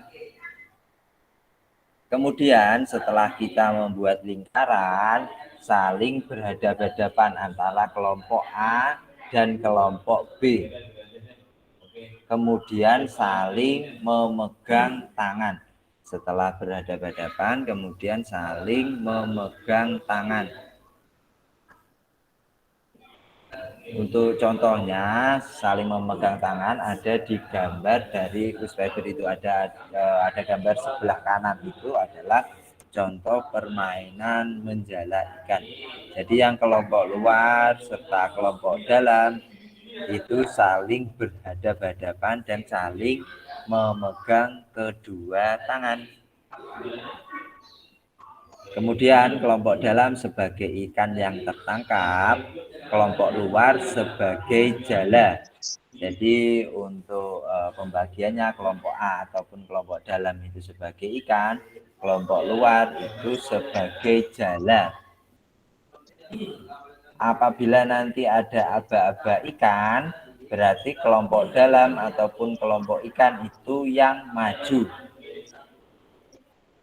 E: Kemudian setelah kita membuat lingkaran, saling berhadapan-hadapan antara kelompok A dan kelompok B. Kemudian saling memegang tangan. Setelah berhadapan-hadapan, kemudian saling memegang tangan. Untuk contohnya saling memegang tangan ada di gambar dari Uspeber itu, ada gambar sebelah kanan itu adalah contoh permainan menjala ikan. Jadi yang kelompok luar serta kelompok dalam itu saling berhadapan-hadapan dan saling memegang kedua tangan. Kemudian kelompok dalam sebagai ikan yang tertangkap, kelompok luar sebagai jala. Jadi untuk pembagiannya kelompok A ataupun kelompok dalam itu sebagai ikan, kelompok luar itu sebagai jala. Apabila nanti ada aba-aba ikan, berarti kelompok dalam ataupun kelompok ikan itu yang maju.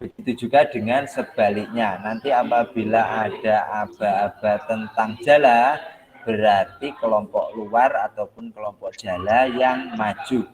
E: Begitu juga dengan sebaliknya. Nanti apabila ada aba-aba tentang jala, berarti kelompok luar ataupun kelompok jala yang maju.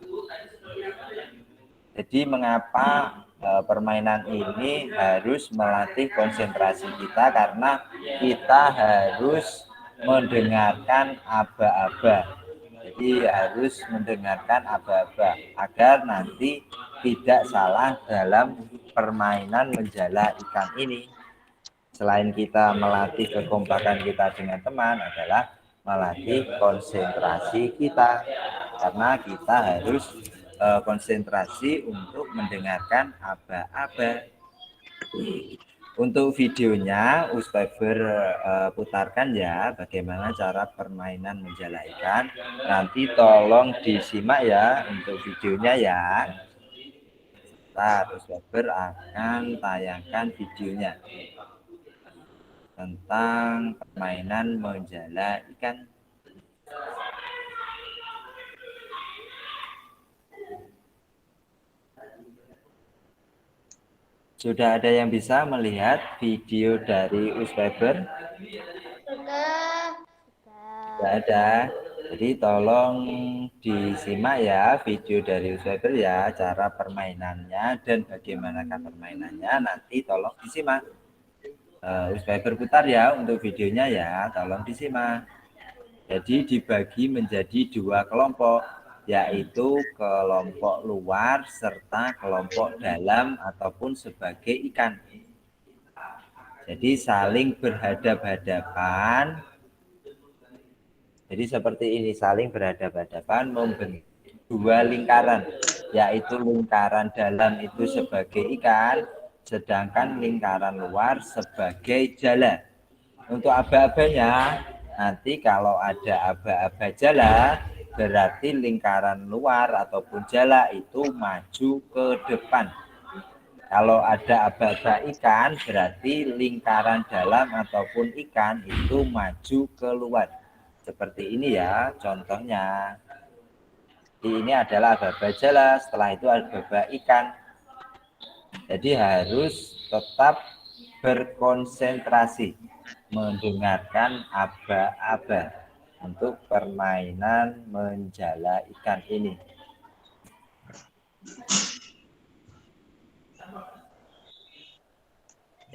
E: Jadi mengapa permainan ini harus melatih konsentrasi kita? Karena kita harus mendengarkan aba-aba. Jadi harus mendengarkan aba-aba agar nanti tidak salah dalam permainan menjala ikan ini. Selain kita melatih kekompakan kita dengan teman, adalah melatih konsentrasi kita, karena kita harus konsentrasi untuk mendengarkan aba-aba. Untuk videonya Uspeber putarkan ya, bagaimana cara permainan menjala ikan. Nanti tolong disimak ya untuk videonya ya. Uspeber akan tayangkan videonya tentang permainan menjala ikan. Sudah ada yang bisa melihat video dari Usweber?
B: Sudah.
E: Tidak ada. Jadi tolong disimak ya video dari Usweber ya, cara permainannya dan bagaimanakah permainannya. Nanti tolong disimak. Usweber putar ya untuk videonya ya, tolong disimak. Jadi dibagi menjadi dua kelompok, yaitu kelompok luar serta kelompok dalam ataupun sebagai ikan. Jadi saling berhadap-hadapan. Jadi seperti ini, saling berhadap-hadapan membentuk dua lingkaran, yaitu lingkaran dalam itu sebagai ikan, sedangkan lingkaran luar sebagai jala. Untuk aba-abanya, nanti kalau ada aba-aba jala, berarti lingkaran luar ataupun jala itu maju ke depan. Kalau ada aba-aba ikan, berarti lingkaran dalam ataupun ikan itu maju keluar. Seperti ini ya contohnya. Ini adalah aba-aba jala, setelah itu aba-aba ikan. Jadi harus tetap berkonsentrasi mendengarkan aba-aba untuk permainan menjala ikan ini.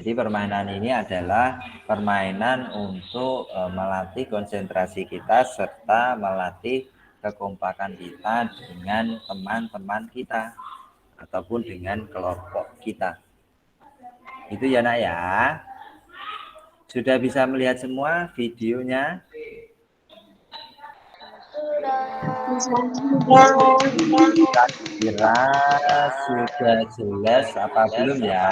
E: Jadi permainan ini adalah permainan untuk melatih konsentrasi kita serta melatih kekompakan kita dengan teman-teman kita ataupun dengan kelompok kita. Itu ya nak ya. Sudah bisa melihat semua videonya? Kira sudah jelas apa belum ya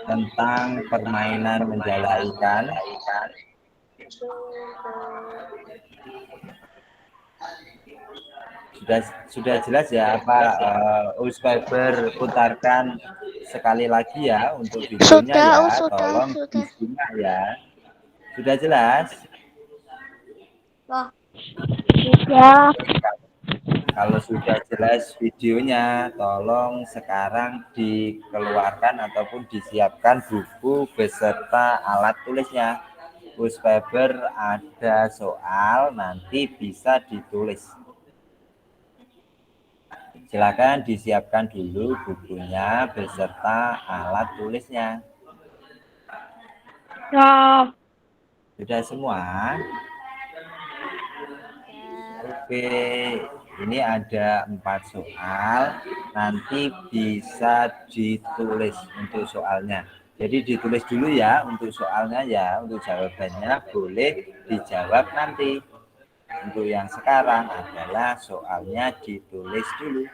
E: tentang permainan menjala ikan? Sudah jelas ya apa Usweber putarkan sekali lagi ya untuk videonya ya, tolong disimak ya. Sudah jelas?
D: Ya.
E: Kalau sudah jelas videonya, tolong sekarang dikeluarkan ataupun disiapkan buku beserta alat tulisnya. Usweber ada soal, nanti bisa ditulis. Silakan disiapkan dulu bukunya beserta alat tulisnya.
D: Ya.
E: Sudah semua? Oke, ini ada 4 soal, nanti bisa ditulis untuk soalnya. Jadi ditulis dulu ya untuk soalnya ya, untuk jawabannya boleh dijawab nanti. Untuk yang sekarang adalah soalnya ditulis dulu.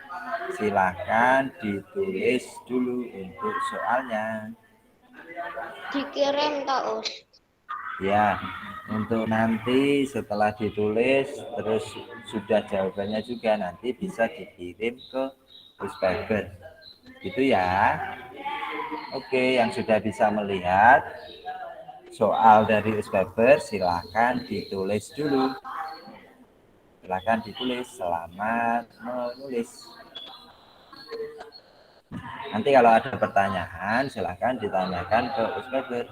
E: Silahkan ditulis dulu untuk soalnya.
B: Dikirim tak Us?
E: Ya, untuk nanti setelah ditulis terus sudah jawabannya juga nanti bisa dikirim ke Usweber. Gitu ya. Oke, yang sudah bisa melihat soal dari Usweber silahkan ditulis dulu. Silahkan ditulis. Selamat menulis. Nanti kalau ada pertanyaan silahkan ditanyakan ke Usweber.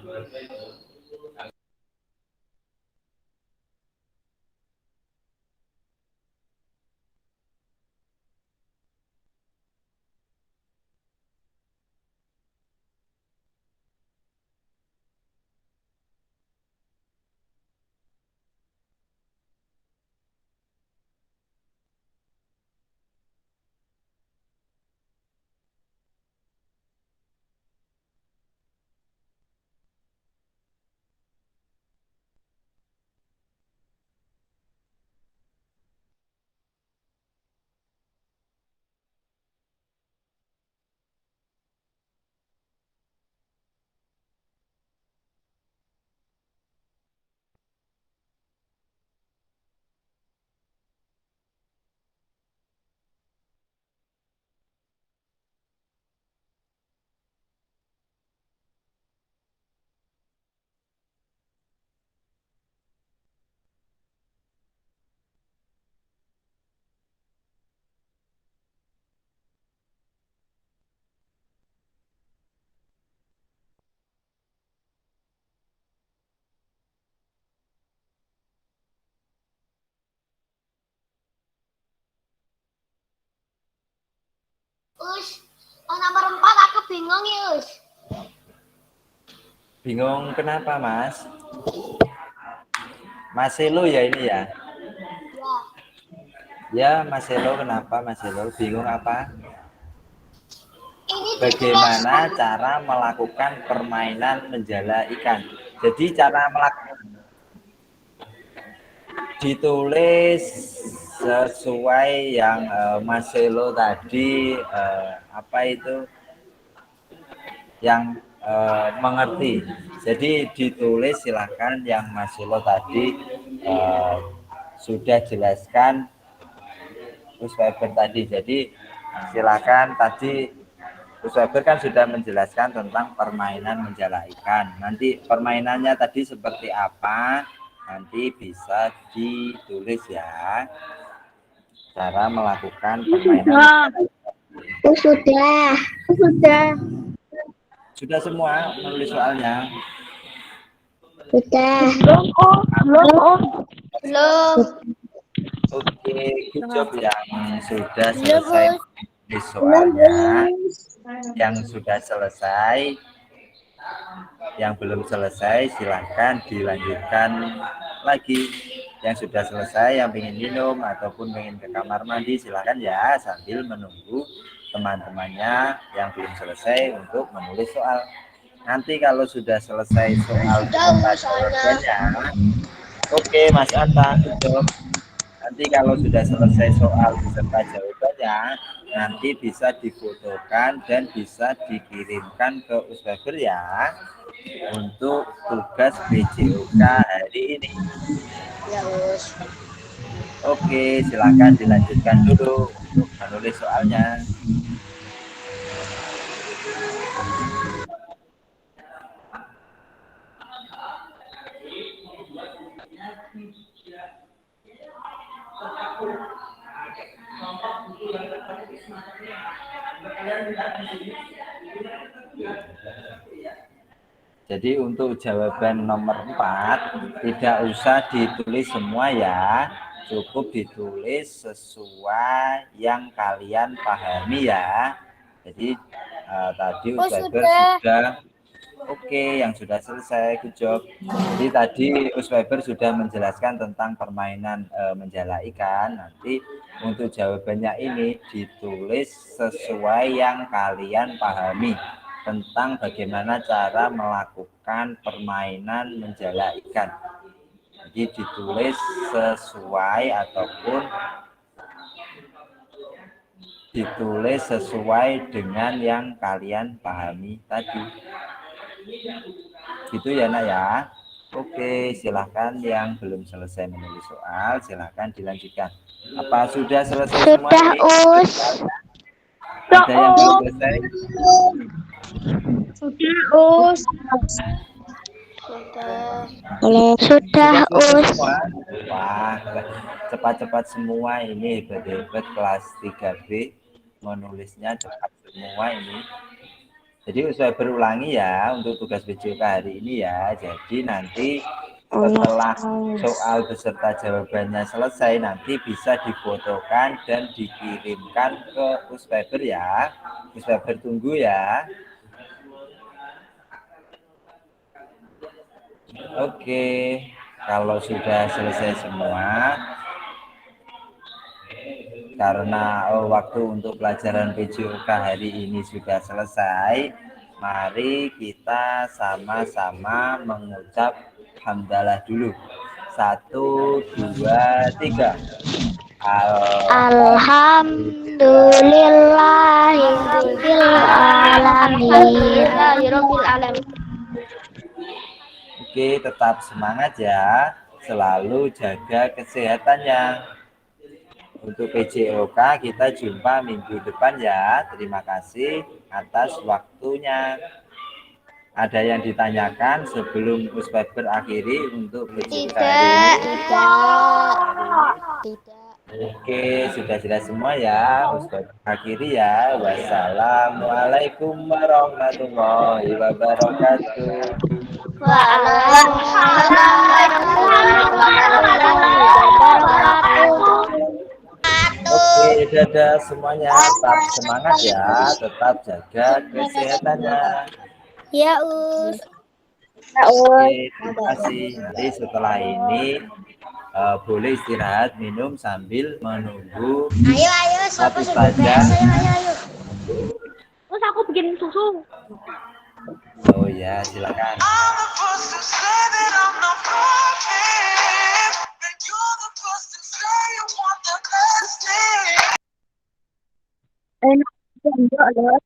B: Us, nomor 4 aku bingung ya, Us.
E: Bingung kenapa, Mas? Mas Elo ya ini ya? Ya, Mas Elo, kenapa Mas Elo? Bingung apa?
B: Ini
E: Bagaimana cara melakukan permainan menjala ikan? Jadi cara melakukan ditulis sesuai yang Mas Elo tadi apa itu yang mengerti. Jadi ditulis silahkan yang Mas Elo tadi sudah jelaskan Usweber tadi. Jadi silakan tadi Usweber kan sudah menjelaskan tentang permainan menjala ikan. Nanti permainannya tadi seperti apa? Nanti bisa ditulis ya. Cara melakukan permainan.
C: Sudah.
E: Sudah semua menulis soalnya.
C: Sudah.
B: belum.
E: Oke, good job yang sudah selesai menulis soalnya. Yang sudah selesai, yang belum selesai silahkan dilanjutkan lagi. Yang sudah selesai, yang ingin minum ataupun ingin ke kamar mandi silahkan ya, sambil menunggu teman-temannya yang belum selesai untuk menulis soal. Nanti kalau sudah selesai soal beserta jawabannya, oke Mas Ata, betul. Nanti kalau sudah selesai soal beserta jawabannya, nanti bisa difotokan dan bisa dikirimkan ke Usweber ya untuk tugas PJOK hari ini.
B: Ya, Us.
E: Oke, silakan dilanjutkan dulu untuk menulis soalnya. Jadi untuk jawaban nomor 4 tidak usah ditulis semua ya, cukup ditulis sesuai yang kalian pahami ya. Jadi tadi Usweber sudah oke, yang sudah selesai, good job. Jadi tadi Usweber sudah menjelaskan tentang permainan menjala ikan. Nanti untuk jawabannya ini ditulis sesuai yang kalian pahami tentang bagaimana cara melakukan permainan menjala ikan. Jadi ditulis sesuai ataupun ditulis sesuai dengan yang kalian pahami tadi. Gitu ya nak ya. Oke, silahkan yang belum selesai menulis soal silahkan dilanjutkan. Apa sudah selesai semua?
C: Sudah, Us.
E: Ada yang belum selesai?
D: Sudah, Us.
C: Sudah, Us.
E: Wah, cepat-cepat semua ini hebat-hebat kelas 3B menulisnya cepat semua ini. Jadi saya berulangi ya untuk tugas PJOK hari ini ya. Jadi nanti setelah soal beserta jawabannya selesai nanti bisa difotokan dan dikirimkan ke Usweber ya. Usweber tunggu ya. Oke, kalau sudah selesai semua, karena waktu untuk pelajaran PJOK hari ini sudah selesai, mari kita sama-sama mengucap hamdalah dulu. 1, 2, 3.
B: Alhamdulillahirobbilalamin.
E: Oke, tetap semangat ya. Selalu jaga kesehatannya. Untuk PJOK kita jumpa minggu depan ya. Terima kasih atas waktunya. Ada yang ditanyakan sebelum Usweber akhiri untuk PJOK hari ini?
B: Tidak.
E: Oke, sudah jelas semua ya. Usweber akhiri ya. Wassalamualaikum warahmatullahi wabarakatuh.
B: Waalaikumsalam warahmatullahi wabarakatuh.
E: Oke, dadah semuanya, tetap semangat ya, tetap jaga kesehatannya.
B: Ya, Us.
E: Oke, terima kasih. Nanti setelah ini boleh istirahat, minum sambil menunggu
B: Ayo, siapa
E: satu
B: sudah
E: saja.
B: ayo.
D: Terus aku bikin susu.
E: Oh ya, silakan.
D: Enggak ada.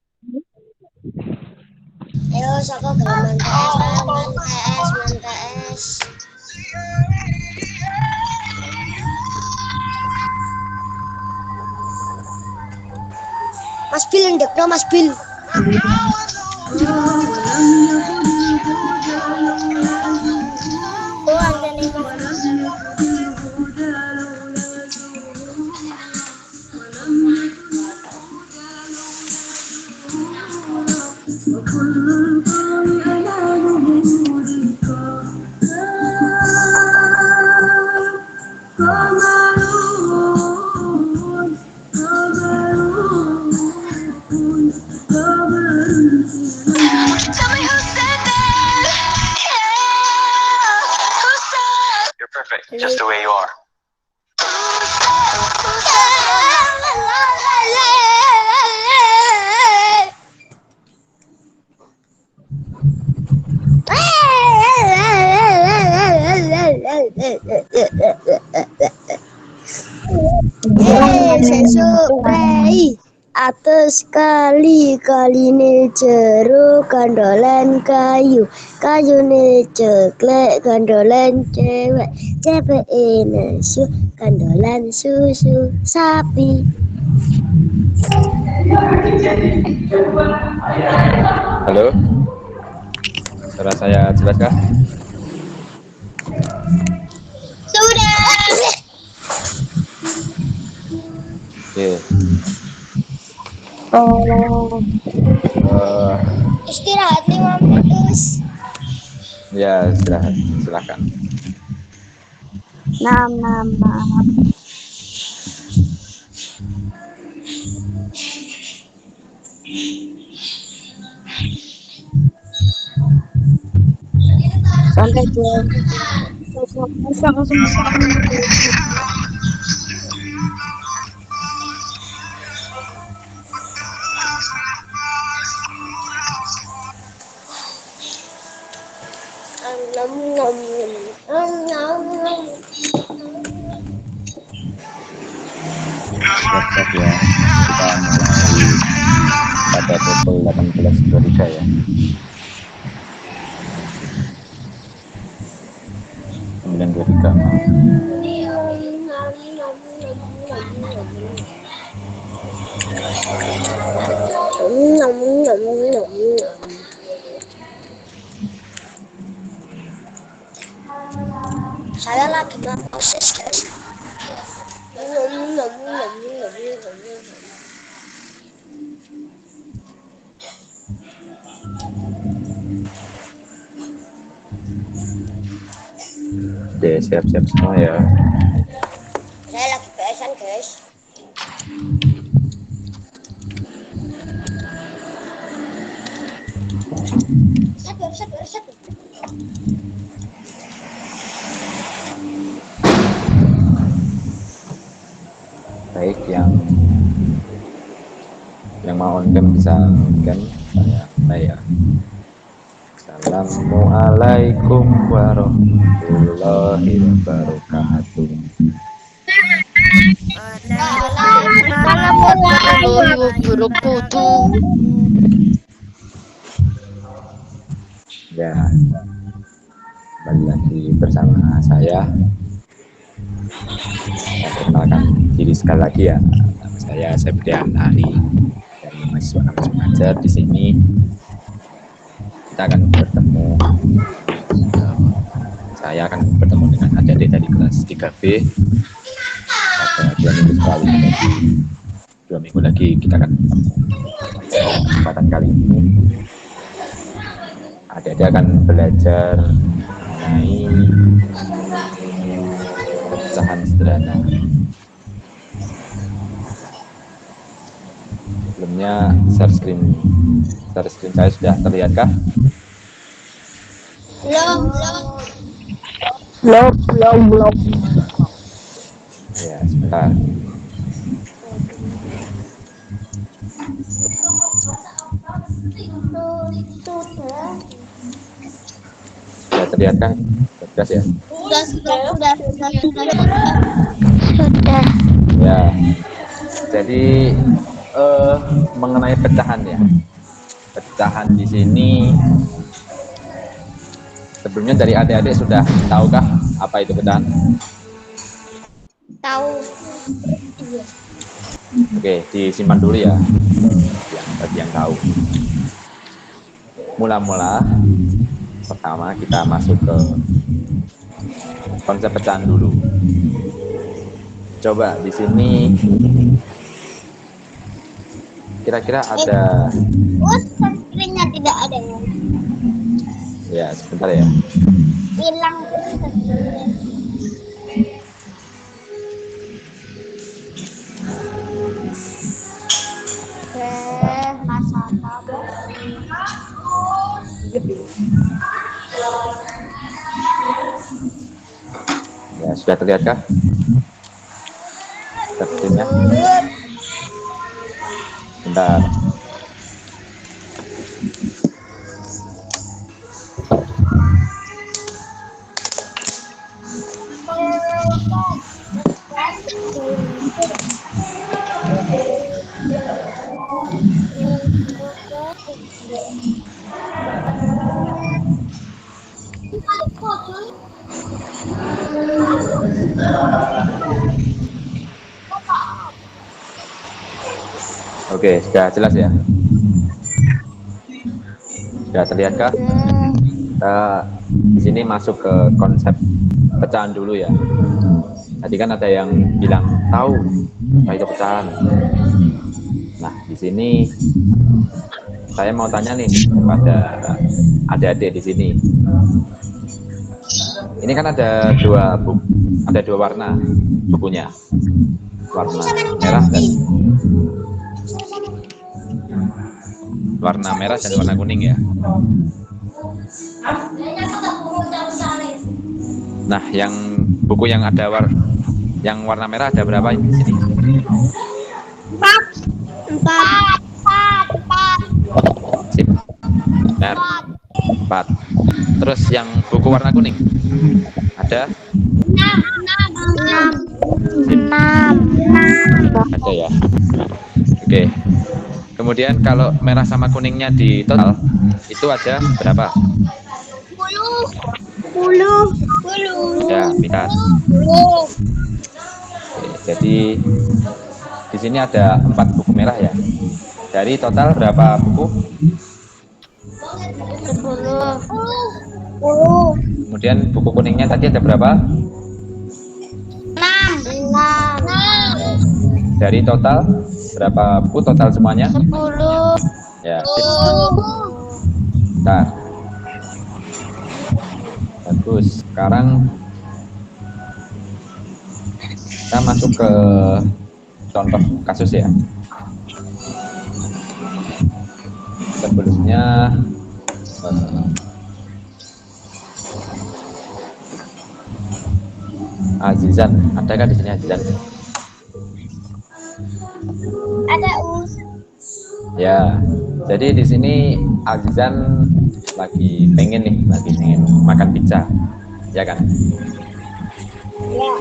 B: Ayo, siapa gelem main PS. Mas Bil ndek no Mas Bil. Oh, antene Mas.
F: You're perfect, just the way you are.
B: Sesuai atas kali jeruk gandolan kayu ceklek gandolan cewek nesu gandolan susu sapi.
A: Halo, suara saya jelaskah?
B: Sudah.
A: Oke.
B: Istirahat 5 menit.
A: Ya, istirahat, silakan.
D: Nama. Sampai jam.
A: Siap-siap ya, kita mulai pada pukul 18.23 ya. Kemudian 23.
B: Saya lagi proses guys.
A: Oke, siap-siap semua ya.
B: Saya lagi PS-an guys. Sabar.
A: Baik, yang mau on-cam bisa on-cam. Saya. Assalamualaikum warahmatullahi wabarakatuh. Ya, kembali lagi bersama saya. Perkenalkan diri sekali lagi ya. Nama saya Septian Ari dari mahasiswa kampus Pengajar. Di sini kita akan bertemu. Saya akan bertemu dengan adik-adik dari kelas 3B. Pada 2 minggu sekali. 2 minggu lagi kita akan bertemu. Kesempatan kali ini adik-adik akan belajar mengenai pecahan sederhana. Sebelumnya share screen saya sudah terlihatkah?
B: Belum.
A: Ya, sebentar. Sudah terlihatkah? Jelas ya?
B: Sudah.
A: Ya. Jadi mengenai pecahan ya. Pecahan di sini sebelumnya dari adik-adik sudah tahukah apa itu pecahan?
B: Tahu.
A: Oke, disimpan dulu ya. Bagi yang tahu. Mula-mula pertama kita masuk ke konsep pecahan dulu. Coba di sini kira-kira ada
B: Screen-nya tidak ada ya.
A: ya, sebentar ya.
B: Hilang.
A: Ya, sudah terlihatkah? Screen-nya? Bentar. Oke, sudah jelas ya? Sudah terlihatkah? Kita di sini masuk ke konsep pecahan dulu ya. Tadi kan ada yang bilang tahu apa itu pecahan. Nah, di sini saya mau tanya nih kepada adik-adik di sini. Ini kan ada dua warna bukunya, warna merah dan warna kuning ya. Nah, yang buku yang ada yang warna merah ada berapa di sini?
B: 4.
A: Sip. Benar. 4. Terus yang buku warna kuning ada?
B: 6.
A: Ada ya. Oke. Kemudian kalau merah sama kuningnya di total itu ada berapa?
B: 10.
A: Ya, pintar. Oke, jadi di sini ada 4 buku merah ya. Dari total berapa buku?
B: 10.
A: Kemudian buku kuningnya tadi ada berapa?
B: 6.
A: Dari total berapa buku total semuanya?
B: 10.
A: Ya, bentar. Bagus. Sekarang kita masuk ke contoh kasus ya. Sebelumnya Azizan, adakah di sini Azizan?
B: Ada
A: Ya, jadi di sini Azizan lagi pengen makan pizza, ya kan?
B: Ya.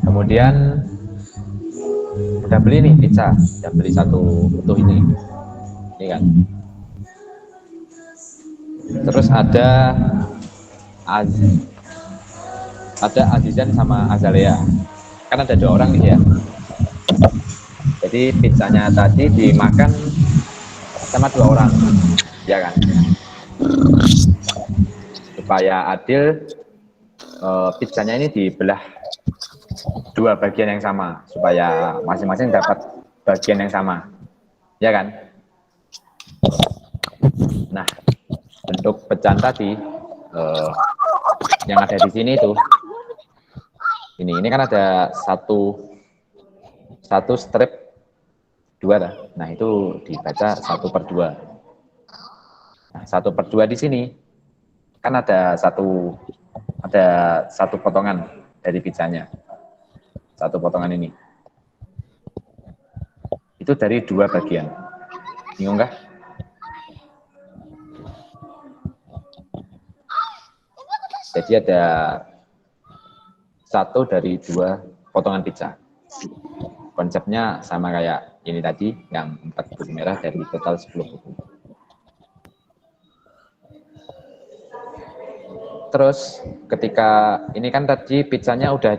A: Kemudian udah beli nih pizza, udah beli 1 utuh ini kan? Terus ada Azizan sama Azalea, kan ada 2 orang nih ya. Jadi pizzanya tadi dimakan sama 2 orang, ya kan? Supaya adil, pizzanya ini dibelah 2 bagian yang sama, supaya masing-masing dapat bagian yang sama, ya kan? Nah, bentuk pecahan tadi yang ada di sini itu, ini kan ada satu strip 2. Nah, itu dibaca 1/2. Nah, 1/2 di sini kan ada satu potongan dari pizzanya. Satu potongan ini. Itu dari 2 bagian. Bingung kah? Jadi ada 1 dari 2 potongan pizza. Konsepnya sama kayak ini tadi, yang 4 buku merah dari total 10 buku. Terus ketika ini kan tadi pizzanya udah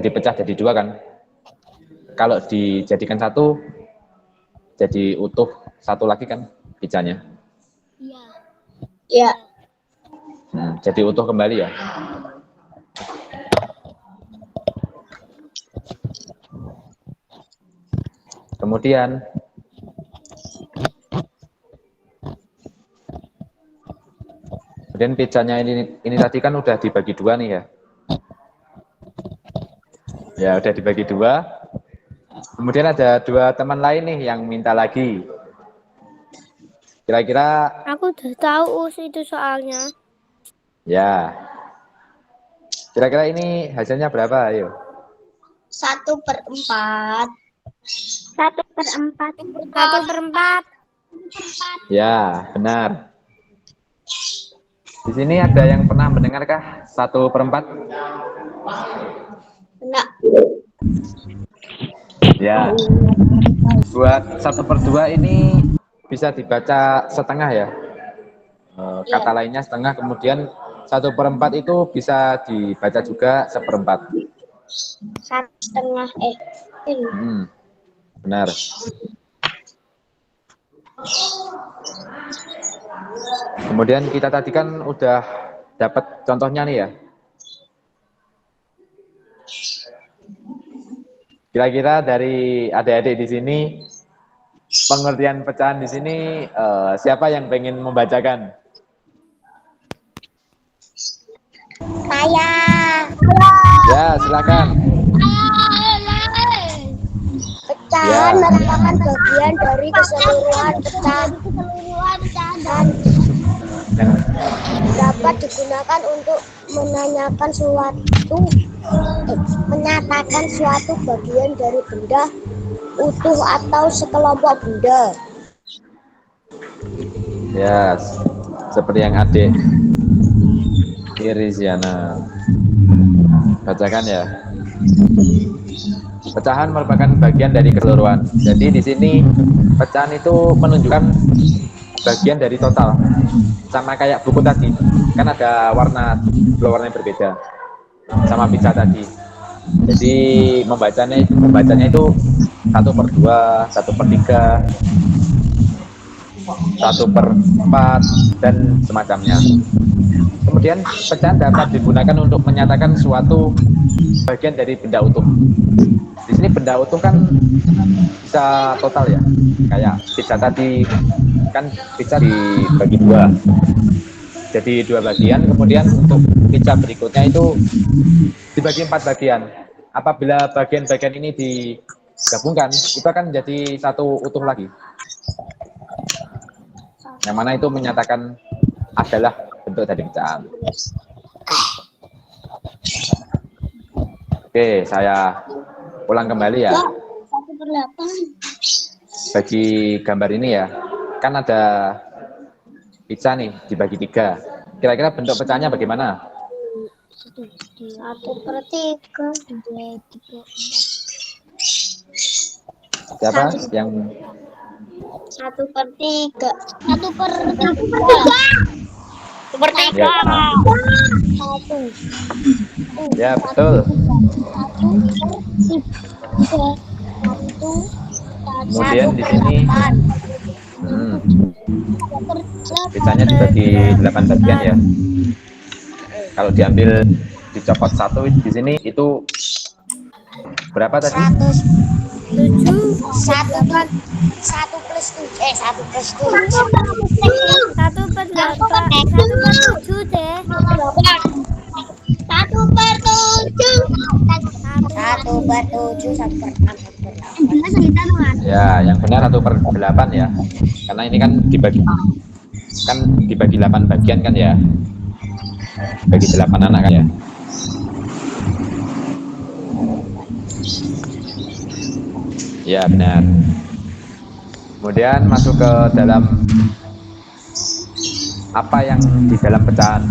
A: dipecah jadi 2 kan. Kalau dijadikan 1, jadi utuh 1 lagi kan pizzanya.
B: Ya.
A: Jadi utuh kembali ya. Kemudian pizzanya ini tadi kan udah dibagi 2 nih ya. Ya udah dibagi 2. Kemudian ada 2 teman lain nih yang minta lagi. Kira-kira
C: Aku udah tahu itu soalnya.
A: ya. Kira-kira ini hasilnya berapa? Ayo.
B: 1/4.
C: 1/4. 1/4.
A: Ya, benar. Di sini ada yang pernah mendengarkah 1/4?
B: Enggak.
A: Ya. Buat 1/2 ini bisa dibaca setengah ya. Kata lainnya setengah, kemudian 1/4 itu bisa dibaca juga 1/4.
B: 1/2.
A: Benar. Kemudian kita tadi kan udah dapat contohnya nih ya. Kira-kira dari adik-adik di sini, pengertian pecahan di sini siapa yang pengen membacakan?
B: Saya.
A: Ya, silakan.
B: Pecahan merupakan bagian dari keseluruhan pecahan dan dapat digunakan untuk menyatakan suatu bagian dari benda utuh atau sekelompok benda.
A: Ya, seperti yang adik Iriziana bacakan ya. Pecahan merupakan bagian dari keseluruhan. Jadi di sini pecahan itu menunjukkan bagian dari total. Sama kayak buku tadi, kan ada dua warna yang berbeda. Sama pizza tadi. Jadi membacanya itu 1/2, 1/3, 1/4 dan semacamnya. Kemudian pecahan dapat digunakan untuk menyatakan suatu bagian dari benda utuh. Di sini benda utuh kan bisa total ya, kayak pizza tadi kan pizza dibagi 2, jadi 2 bagian. Kemudian untuk pizza berikutnya itu dibagi 4 bagian. Apabila bagian-bagian ini digabungkan, itu akan menjadi 1 utuh lagi. Yang mana itu menyatakan adalah bentuk dari pecahan. Oke, saya ulang kembali ya. Bagi gambar ini ya, kan ada pizza nih dibagi 3. Kira-kira bentuk pecahnya bagaimana?
B: 1/3.
A: Siapa yang
B: 1/3. 1/3.
A: Ya, betul. Kemudian di sini pizzanya dibagi 8 bagian ya. Kalau dicopot 1 di sini itu berapa tadi?
B: 1 plus 7.
C: 1/7 deh.
B: 1/7. 1/7. 1/8.
A: Ya, yang benar 1/8 ya. Karena ini kan dibagi 8 bagian kan ya. Bagi 8 anak kan ya. Ya, benar. Kemudian masuk ke dalam apa yang di dalam pecahan.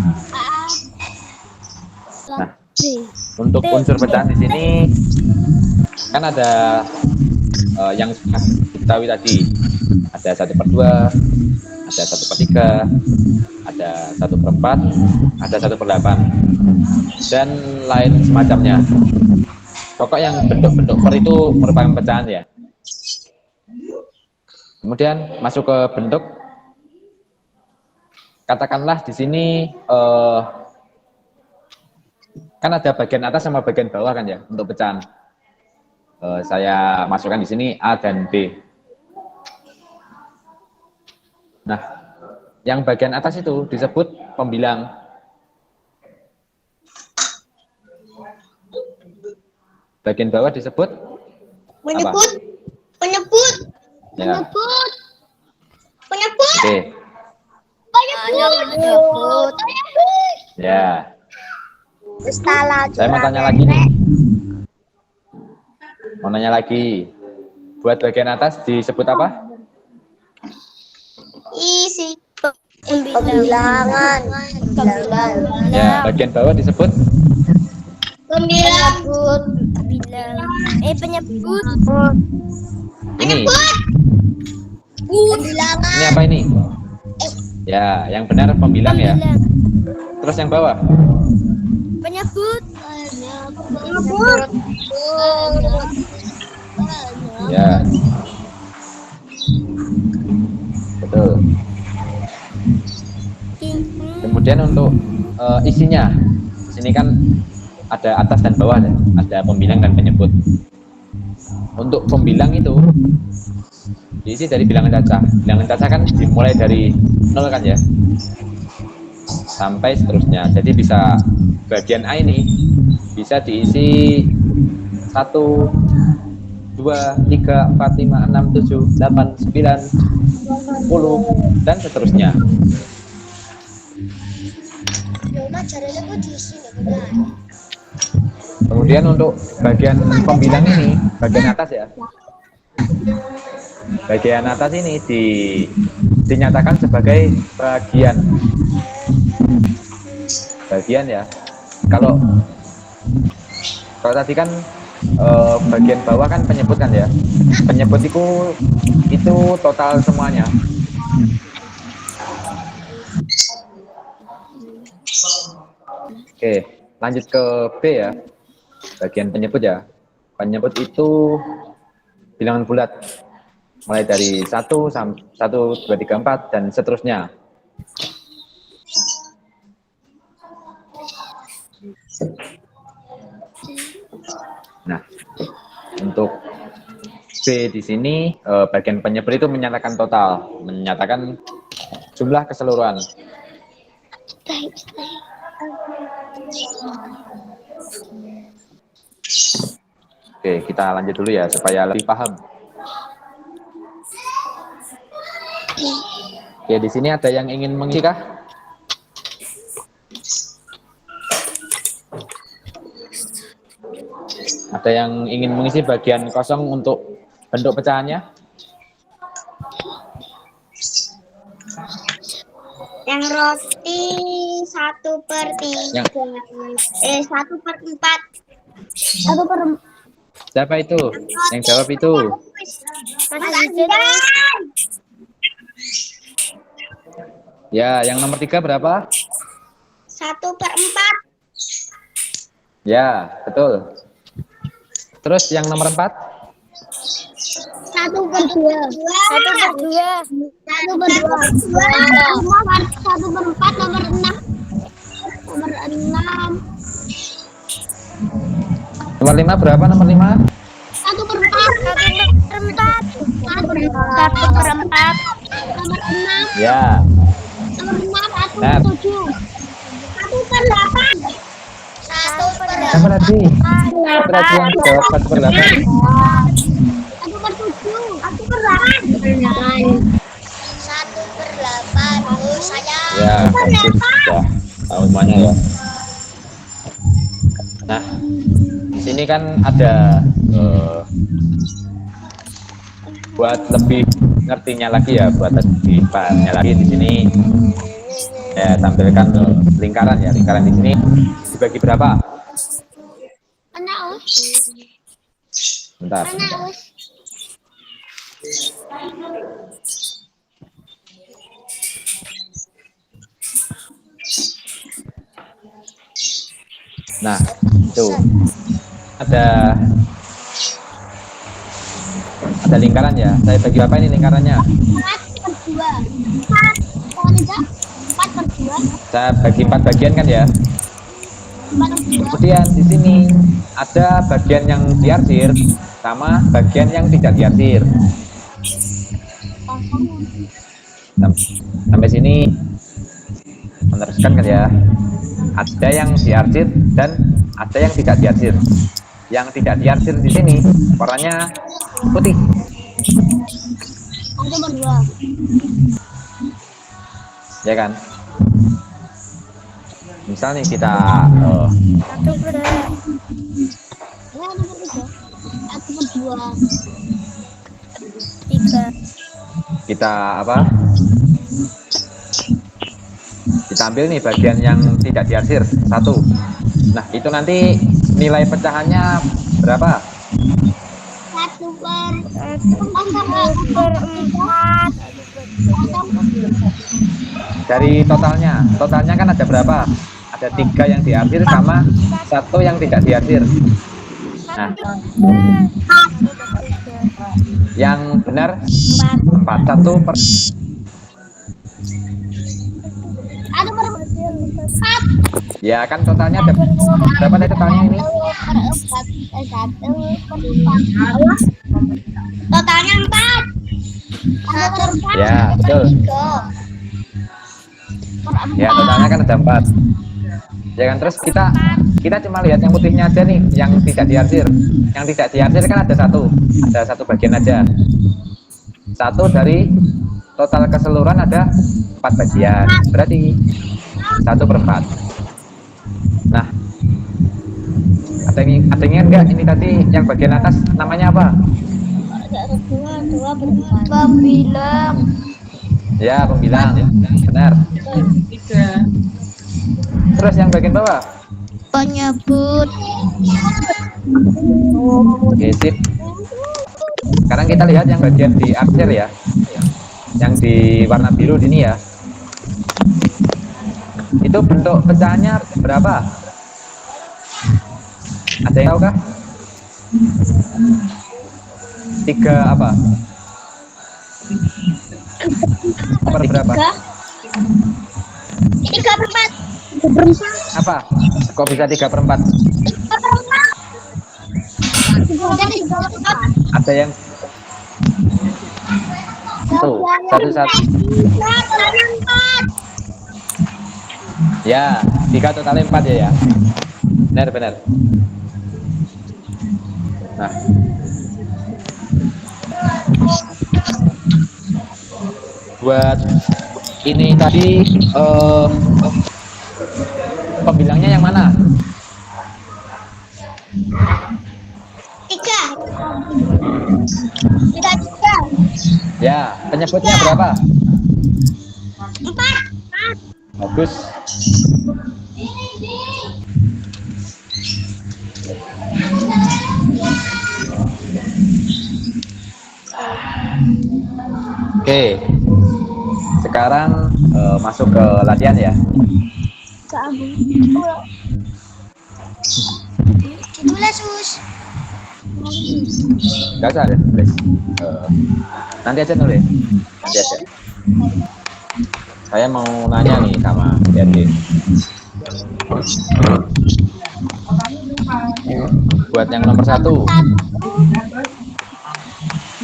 A: Nah, untuk unsur pecahan di sini kan ada yang sudah diketahui tadi, ada 1/2, ada 1/3, ada 1/4, ada 1/8, dan lain semacamnya. Pokok yang bentuk-bentuk per itu merupakan pecahan ya. Kemudian masuk ke bentuk, katakanlah di sini kan ada bagian atas sama bagian bawah kan ya untuk pecahan. Saya masukkan di sini A dan B. Nah, yang bagian atas itu disebut pembilang. Bagian bawah disebut
B: Penyebut.
A: apa?
B: Penyebut.
A: Ya.
B: Penyebut. Penyebut.
A: Oke.
B: Penyebut.
A: Ya.
B: Salah.
A: Saya mau tanya lagi nih. Mau nanya lagi. Buat bagian atas disebut apa?
B: Isi pembilangan.
A: Ya, bagian bawah disebut
B: Penyebut.
D: Penyebut.
A: ini.
B: Pembilangan.
A: Ini apa ini? Ya, yang benar pembilang ya. Terus yang bawah?
D: Penyebut.
B: Penyebut.
A: Ya. Betul. Kemudian untuk isinya, di sini kan ada atas dan bawah, ada pembilang dan penyebut. Untuk pembilang itu diisi dari bilangan cacah. Bilangan cacah kan dimulai dari 0 kan ya, sampai seterusnya. Jadi bisa bagian A ini bisa diisi 1, 2, 3, 4, 5, 6, 7, 8, 9, 10 dan seterusnya. Kemudian untuk bagian pembilang ini, bagian atas ya. Bagian atas ini dinyatakan sebagai bagian. Bagian ya. Kalau tadi kan bagian bawah kan penyebut kan ya. Penyebut itu total semuanya. Oke, lanjut ke B ya. Bagian penyebut ya. Penyebut itu bilangan bulat. Mulai dari 1, 2, 3, 4 dan seterusnya. Nah, untuk B di sini bagian penyebut itu menyatakan total, menyatakan jumlah keseluruhan. Oke, kita lanjut dulu ya supaya lebih paham. Oke, di sini ada yang ingin mengisi kah? Ada yang ingin mengisi bagian kosong untuk bentuk pecahannya?
B: Yang roti 1/3. 1/4. 1/4.
A: Siapa itu? Yang jawab itu? Ya, yang nomor 3 berapa?
B: 1/4.
A: Ya, betul. Terus yang nomor 4?
B: 1/2.
D: 1/2.
B: 1/4 nomor 6. Nomor 6.
A: Nomor 5 berapa nomor 5?
B: 1/4. 1/4. Nomor 6.
A: Ya.
B: Nomor 6.
A: Benar.
B: 1/7. 1/8.
A: Siapa tadi? Siapa tadi yang jawab 1/8?
B: 1/7. 1/8. Oh, saya.
A: Ya, mungkin sudah tahu semuanya ya. Nah, di sini kan ada buat lebih ngertinya lagi ya, buat lebih pahamnya lagi di sini ya tampilkan lingkaran ya. Lingkaran di sini dibagi berapa? Bentar. Nah, itu ada lingkaran ya. Saya bagi apa ini lingkarannya?
B: 4/2. Kalau tidak 4/2.
A: Saya bagi 4 bagian kan ya. Kemudian di sini ada bagian yang diarsir sama bagian yang tidak diarsir. Sampai sini meneruskan kan ya. Ada yang diarsir dan ada yang tidak diarsir. Yang tidak diarsir di sini warnanya putih. Ya kan? Misalnya kita
B: 1/3.
A: kita apa? Kita ambil nih bagian yang tidak diarsir 1. Nah, itu nanti nilai pecahannya berapa?
B: 1/4.
A: Dari totalnya kan ada berapa? Ada 3 yang diarsir sama 1 yang tidak diarsir. Nah, yang benar 4. 1/4. Ya kan totalnya ada berapa nih totalnya ini?
B: Totalnya 4.
A: Ya, betul. Ya, totalnya kan ada 4. Ya kan, terus kita cuma lihat yang putihnya aja nih, yang tidak diarsir. Yang tidak diarsir kan ada 1. Ada 1 bagian aja. 1 dari total keseluruhan ada 4 bagian. Berarti 1/4. Nah, ada yang ingat nggak ini tadi yang bagian atas namanya apa?
B: Pembilang.
A: Ya, pembilang. Benar. Terus yang bagian bawah?
B: Penyebut.
A: Oke, sip. Sekarang kita lihat yang bagian di arsir ya. Yang di warna biru ini ya. Itu bentuk pecahannya berapa? Ada yang tahu kah? 3 apa? Per berapa?
B: 3/4.
A: Apa? Kok bisa 3/4? Ada yang tuh 1/1. Ya, 3 totalnya 4 ya. Benar. Nah, buat ini tadi pembilangnya yang mana?
B: 3.
A: Ya, penyebutnya berapa?
B: 4.
A: Bagus. Oke, sekarang masuk ke latihan ya.
B: Tulis, Sus.
A: Gak usah ada tulis. Nanti aja nulis. Nanti aja. Saya mau nanya nih sama Yanti. Buat yang nomor 1.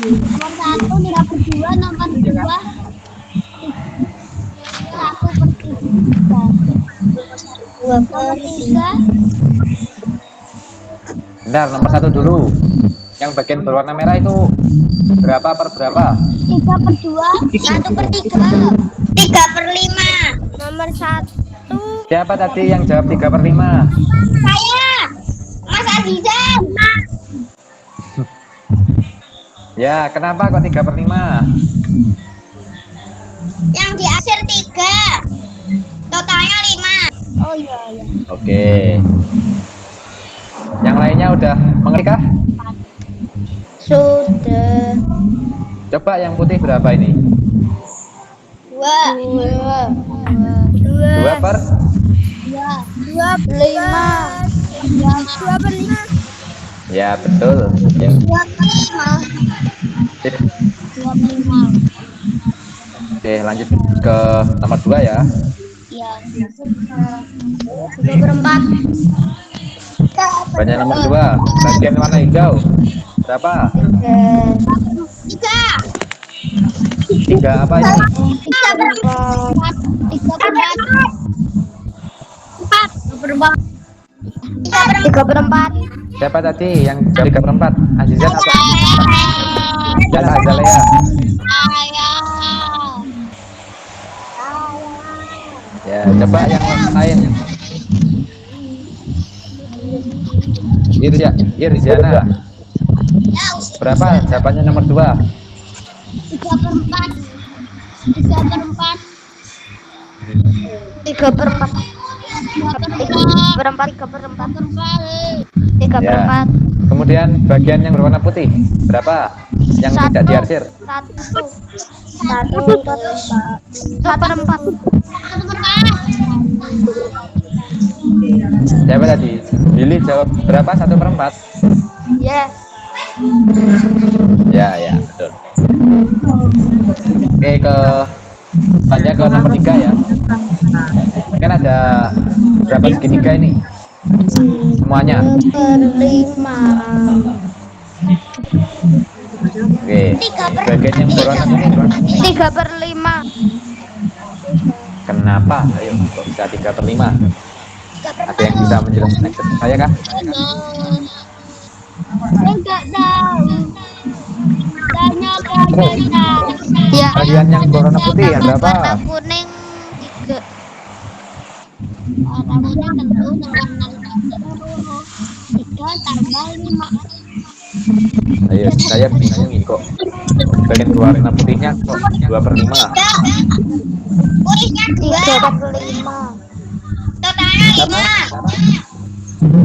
B: Nomor 1 3/2, nomor 2 1/3.
A: Bentar, nomor 1 dulu. Yang bagian berwarna merah itu berapa per berapa?
B: 3/2. 1/3. 3/5.
D: Nomor 1.
A: Siapa tadi yang jawab 3/5?
B: Saya. Mas Adizan.
A: Ya, kenapa kok 3/5?
B: Yang di akhir 3. Totalnya 5. Oh iya.
A: Oke. Yang lainnya udah mengerti kah?
B: Sudah.
A: Coba yang putih berapa ini?
B: 2.
A: 2 per
B: 5.
A: Ya, betul. Ya.
B: 25.
A: Sip. Oke, lanjut ke nomor 2 ya.
B: Iya. 3/4.
A: Banyak nomor 2. Bagian warna hijau. Berapa?
B: 3.
A: 3 apa ini?
B: 3/4.
A: Siapa tadi yang jawab 3/4? Azizan apa? Dan Azalea. Ya, coba yang lain. Irjana. Berapa jawabannya nomor 2?
B: 3/4. 3/4. 3/4.
A: Ya. Kemudian bagian yang berwarna putih berapa? Yang tidak diarsir?
B: 1/4.
A: Siapa tadi? Billy jawab berapa? 1/4?
B: Yes.
A: Ya, betul. Oke, tanya ke nomor 3 ya. Kan ada berapa segitiga ini? Semuanya.
B: 5.
A: Oke. Bagian yang berwarna kuning.
B: 3/5.
A: Kenapa? Ayo, kok bisa 3/5? Ada yang bisa menjelaskan ekspresi saya kah?
B: Enggak tahu. Tanya
A: Ya. Bagian yang berwarna putih yang berapa?
B: Warna kuning 3. Warna kuning tentu warna 3 tambah 5.
A: Ayo, saya bingung nih kok. Bagian berwarna putihnya kok 2/5?
B: Putihnya 3/5. Totalnya 5.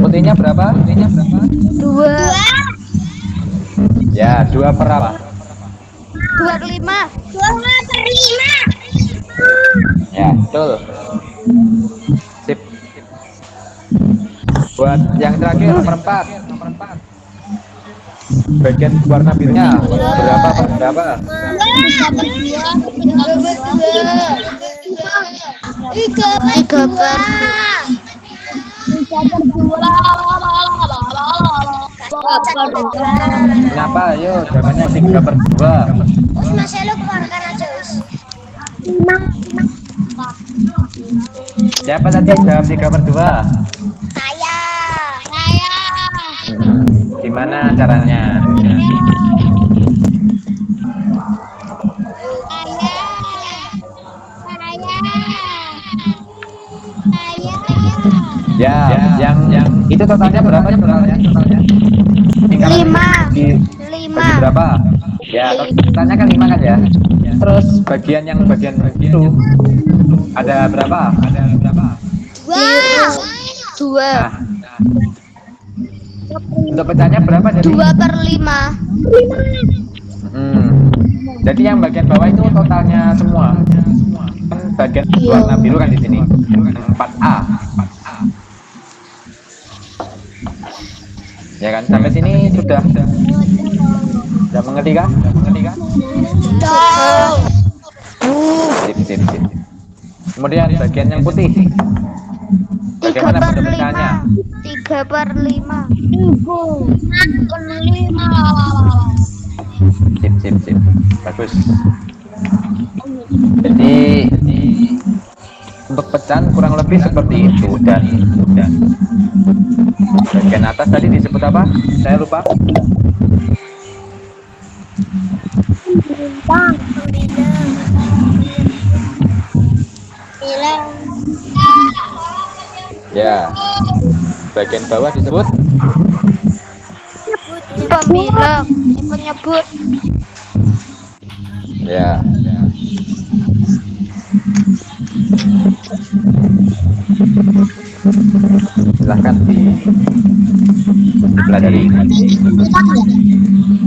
A: Putihnya berapa?
B: 2.
A: Ya, 2 per apa?
B: 2/5. 2/5.
A: Ya, betul. Sip. Buat yang terakhir nomor 4. Bagian warna birunya berapa per berapa?
B: 3/2.
A: Kenapa? Ayo, jawabannya 3/2.
B: Mas Elo keluarkan aja, Us.
A: Siapa tadi yang jawab 3/2?
B: Saya.
A: Gimana caranya? Ya, yang itu totalnya berapa? Totalnya?
B: 5.
A: Di berapa? Ya, totalnya kan 5 kan ya. Terus bagian itu ada berapa?
B: 2.
A: Nah, untuk pecahnya berapa jadi?
B: 2/5.
A: Jadi yang bagian bawah itu totalnya semua. Kan bagian warna biru kan di sini. 4A. Ya kan, sampai sini sudah mengerti kah? Sip. Kemudian bagian yang putih. Bagaimana bentuk pecahannya?
B: 3/5.
A: Sip. Bagus. Jadi untuk pecahan kurang lebih seperti itu dan bagian atas tadi disebut apa? Saya lupa.
B: Bilang.
A: Ya. Bagian bawah disebut
D: Pembilang. Penyebut.
A: ya. Silahkan dipelajari.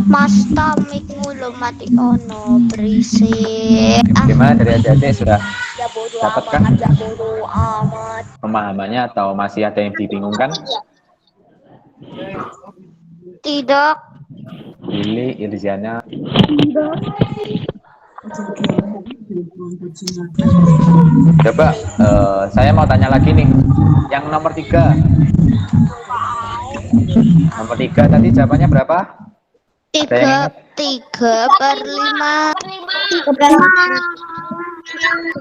D: Mas Tamik mulu mati ono berisik.
A: Gimana dari adik-adik sudah
D: Ya bodo
A: Dapatkah?
D: amat, ya bodo amat.
A: pemahamannya atau masih ada yang dibingungkan?
D: Tidak.
A: Lili, Irziana. Coba saya mau tanya lagi nih. Yang nomor 3. Nomor 3 tadi jawabannya berapa? Ada yang ingat?
D: 3/5.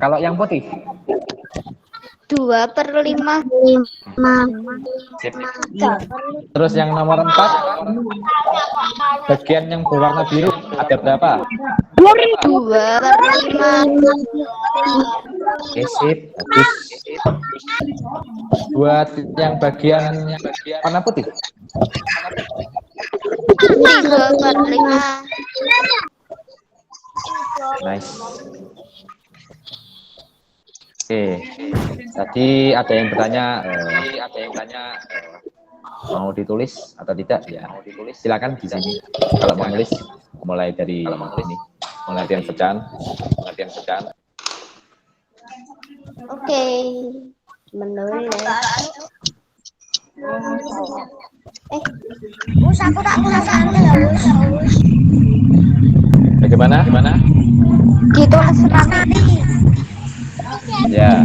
A: Kalau yang putih?
D: 2/5.
A: Sip. Terus yang nomor 4, bagian yang berwarna biru ada berapa?
D: 2/5.
A: Oke, sip. Bagus. Buat yang bagian warna putih?
D: 3/5.
A: Nice. Oke, tadi ada yang bertanya, mau ditulis atau tidak? Ya, silakan di sini. Kalau mau nulis, mulai dari ini, mulai dari pecahan.
D: Oke. Menulis.
B: Aku tak tulisannya ya,
A: Bagaimana?
D: Ditulis nanti.
A: Ya,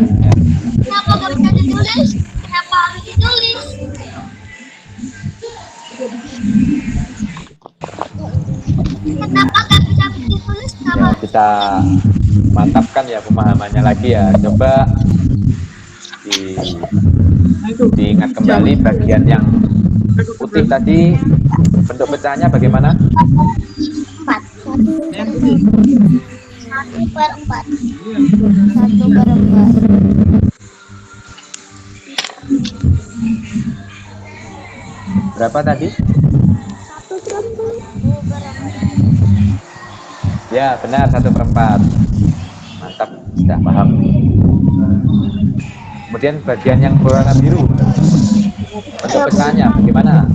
B: Kenapa nggak bisa ditulis? Kenapa harus ditulis? Kenapa nggak bisa ditulis?
A: ya, kita mantapkan ya pemahamannya lagi ya. Coba diingat kembali bagian yang putih tadi, bentuk pecahannya bagaimana?
B: 1/4.
D: 1/4.
A: Berapa tadi? Ya, benar, 1/4. Mantap, sudah paham. Kemudian bagian yang berwarna biru, bentuk pecahannya bagaimana?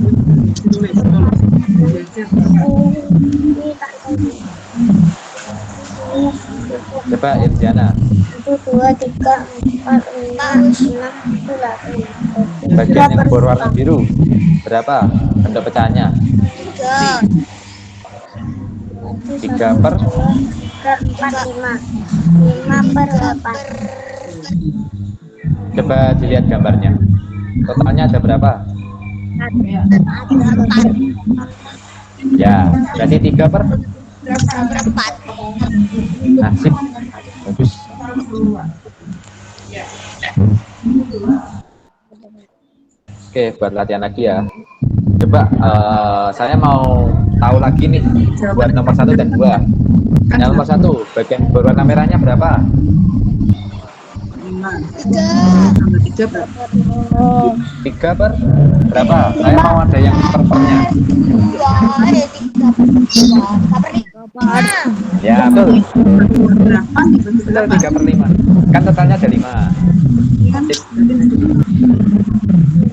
A: Coba Irjana.
B: 1, 2, 3, 4, 5, 6, 7.
A: Bagian yang berwarna biru berapa bentuk pecahannya? 3 per
B: 5/8.
A: Coba dilihat gambarnya. Totalnya ada berapa? Ya, berarti 3 per
B: 4.
A: Nah, sip. Bagus. Oke, buat latihan lagi ya. Coba saya mau tahu lagi nih buat nomor 1 dan 2. Yang nomor 1, bagian berwarna merahnya berapa? 3 per berapa? Saya mau ada yang per-pernya. Ya, betul. Betul, 3/5. Kan totalnya ada 5. Sip.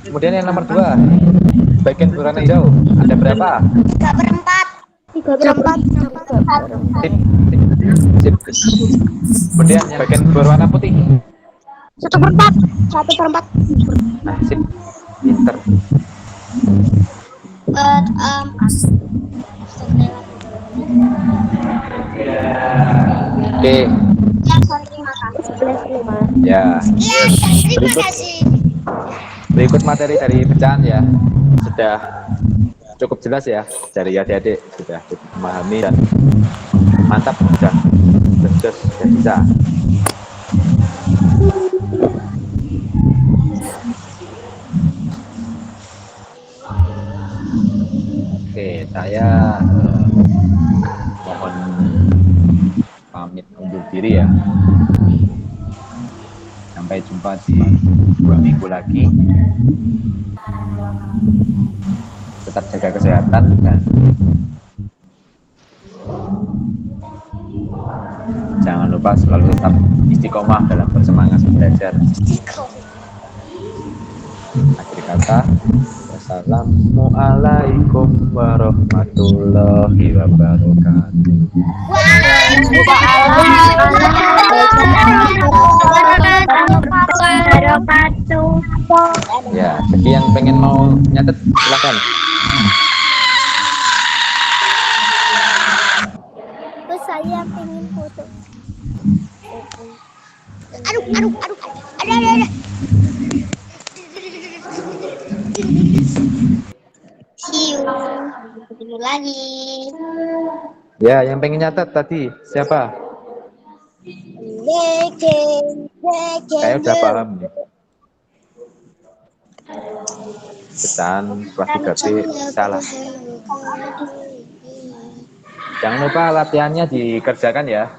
A: Kemudian yang nomor 2, bagian berwarna hijau ada berapa?
B: 3/4.
A: Sip. Kemudian yang bagian berwarna putih.
D: 1/4.
A: Nah, sip. Pinter. Oke. Ya. Berikut materi dari pecahan ya. Sudah cukup jelas ya dari adik-adik, sudah cukup memahami dan mantap, sudah bisa. Oke, saya mohon diri ya. Sampai jumpa di 2 minggu lagi. Tetap jaga kesehatan dan jangan lupa selalu tetap istiqomah dalam bersemangat belajar. Akhir kata, wassalamualaikum warahmatullahi wabarakatuh. Ya, jadi yang pengen mau nyatet silakan.
B: Terus saya pengen foto. Ada. See you. Ketemu lagi.
A: Ya, yang pengen nyatet tadi siapa? Saya udah paham nih. Pecahan setelah 3B salah. Jangan lupa latihannya dikerjakan ya.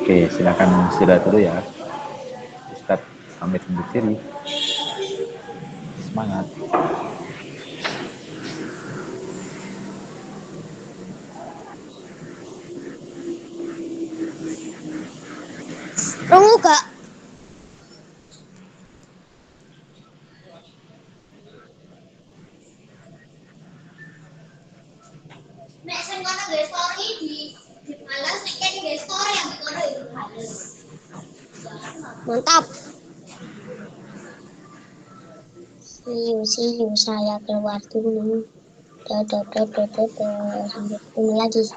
A: Oke, silakan istirahat dulu ya. Ustadz pamit undur diri. Semangat.
B: Rungu gak? Nek sing kono nggih story di malas nek kene nggih story yang di kono itu halus. Mantap. See you, saya keluar dulu. Sampai ketemu lagi.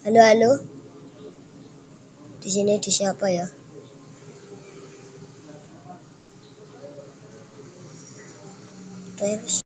B: Halo. Di sini di siapa ya? Terus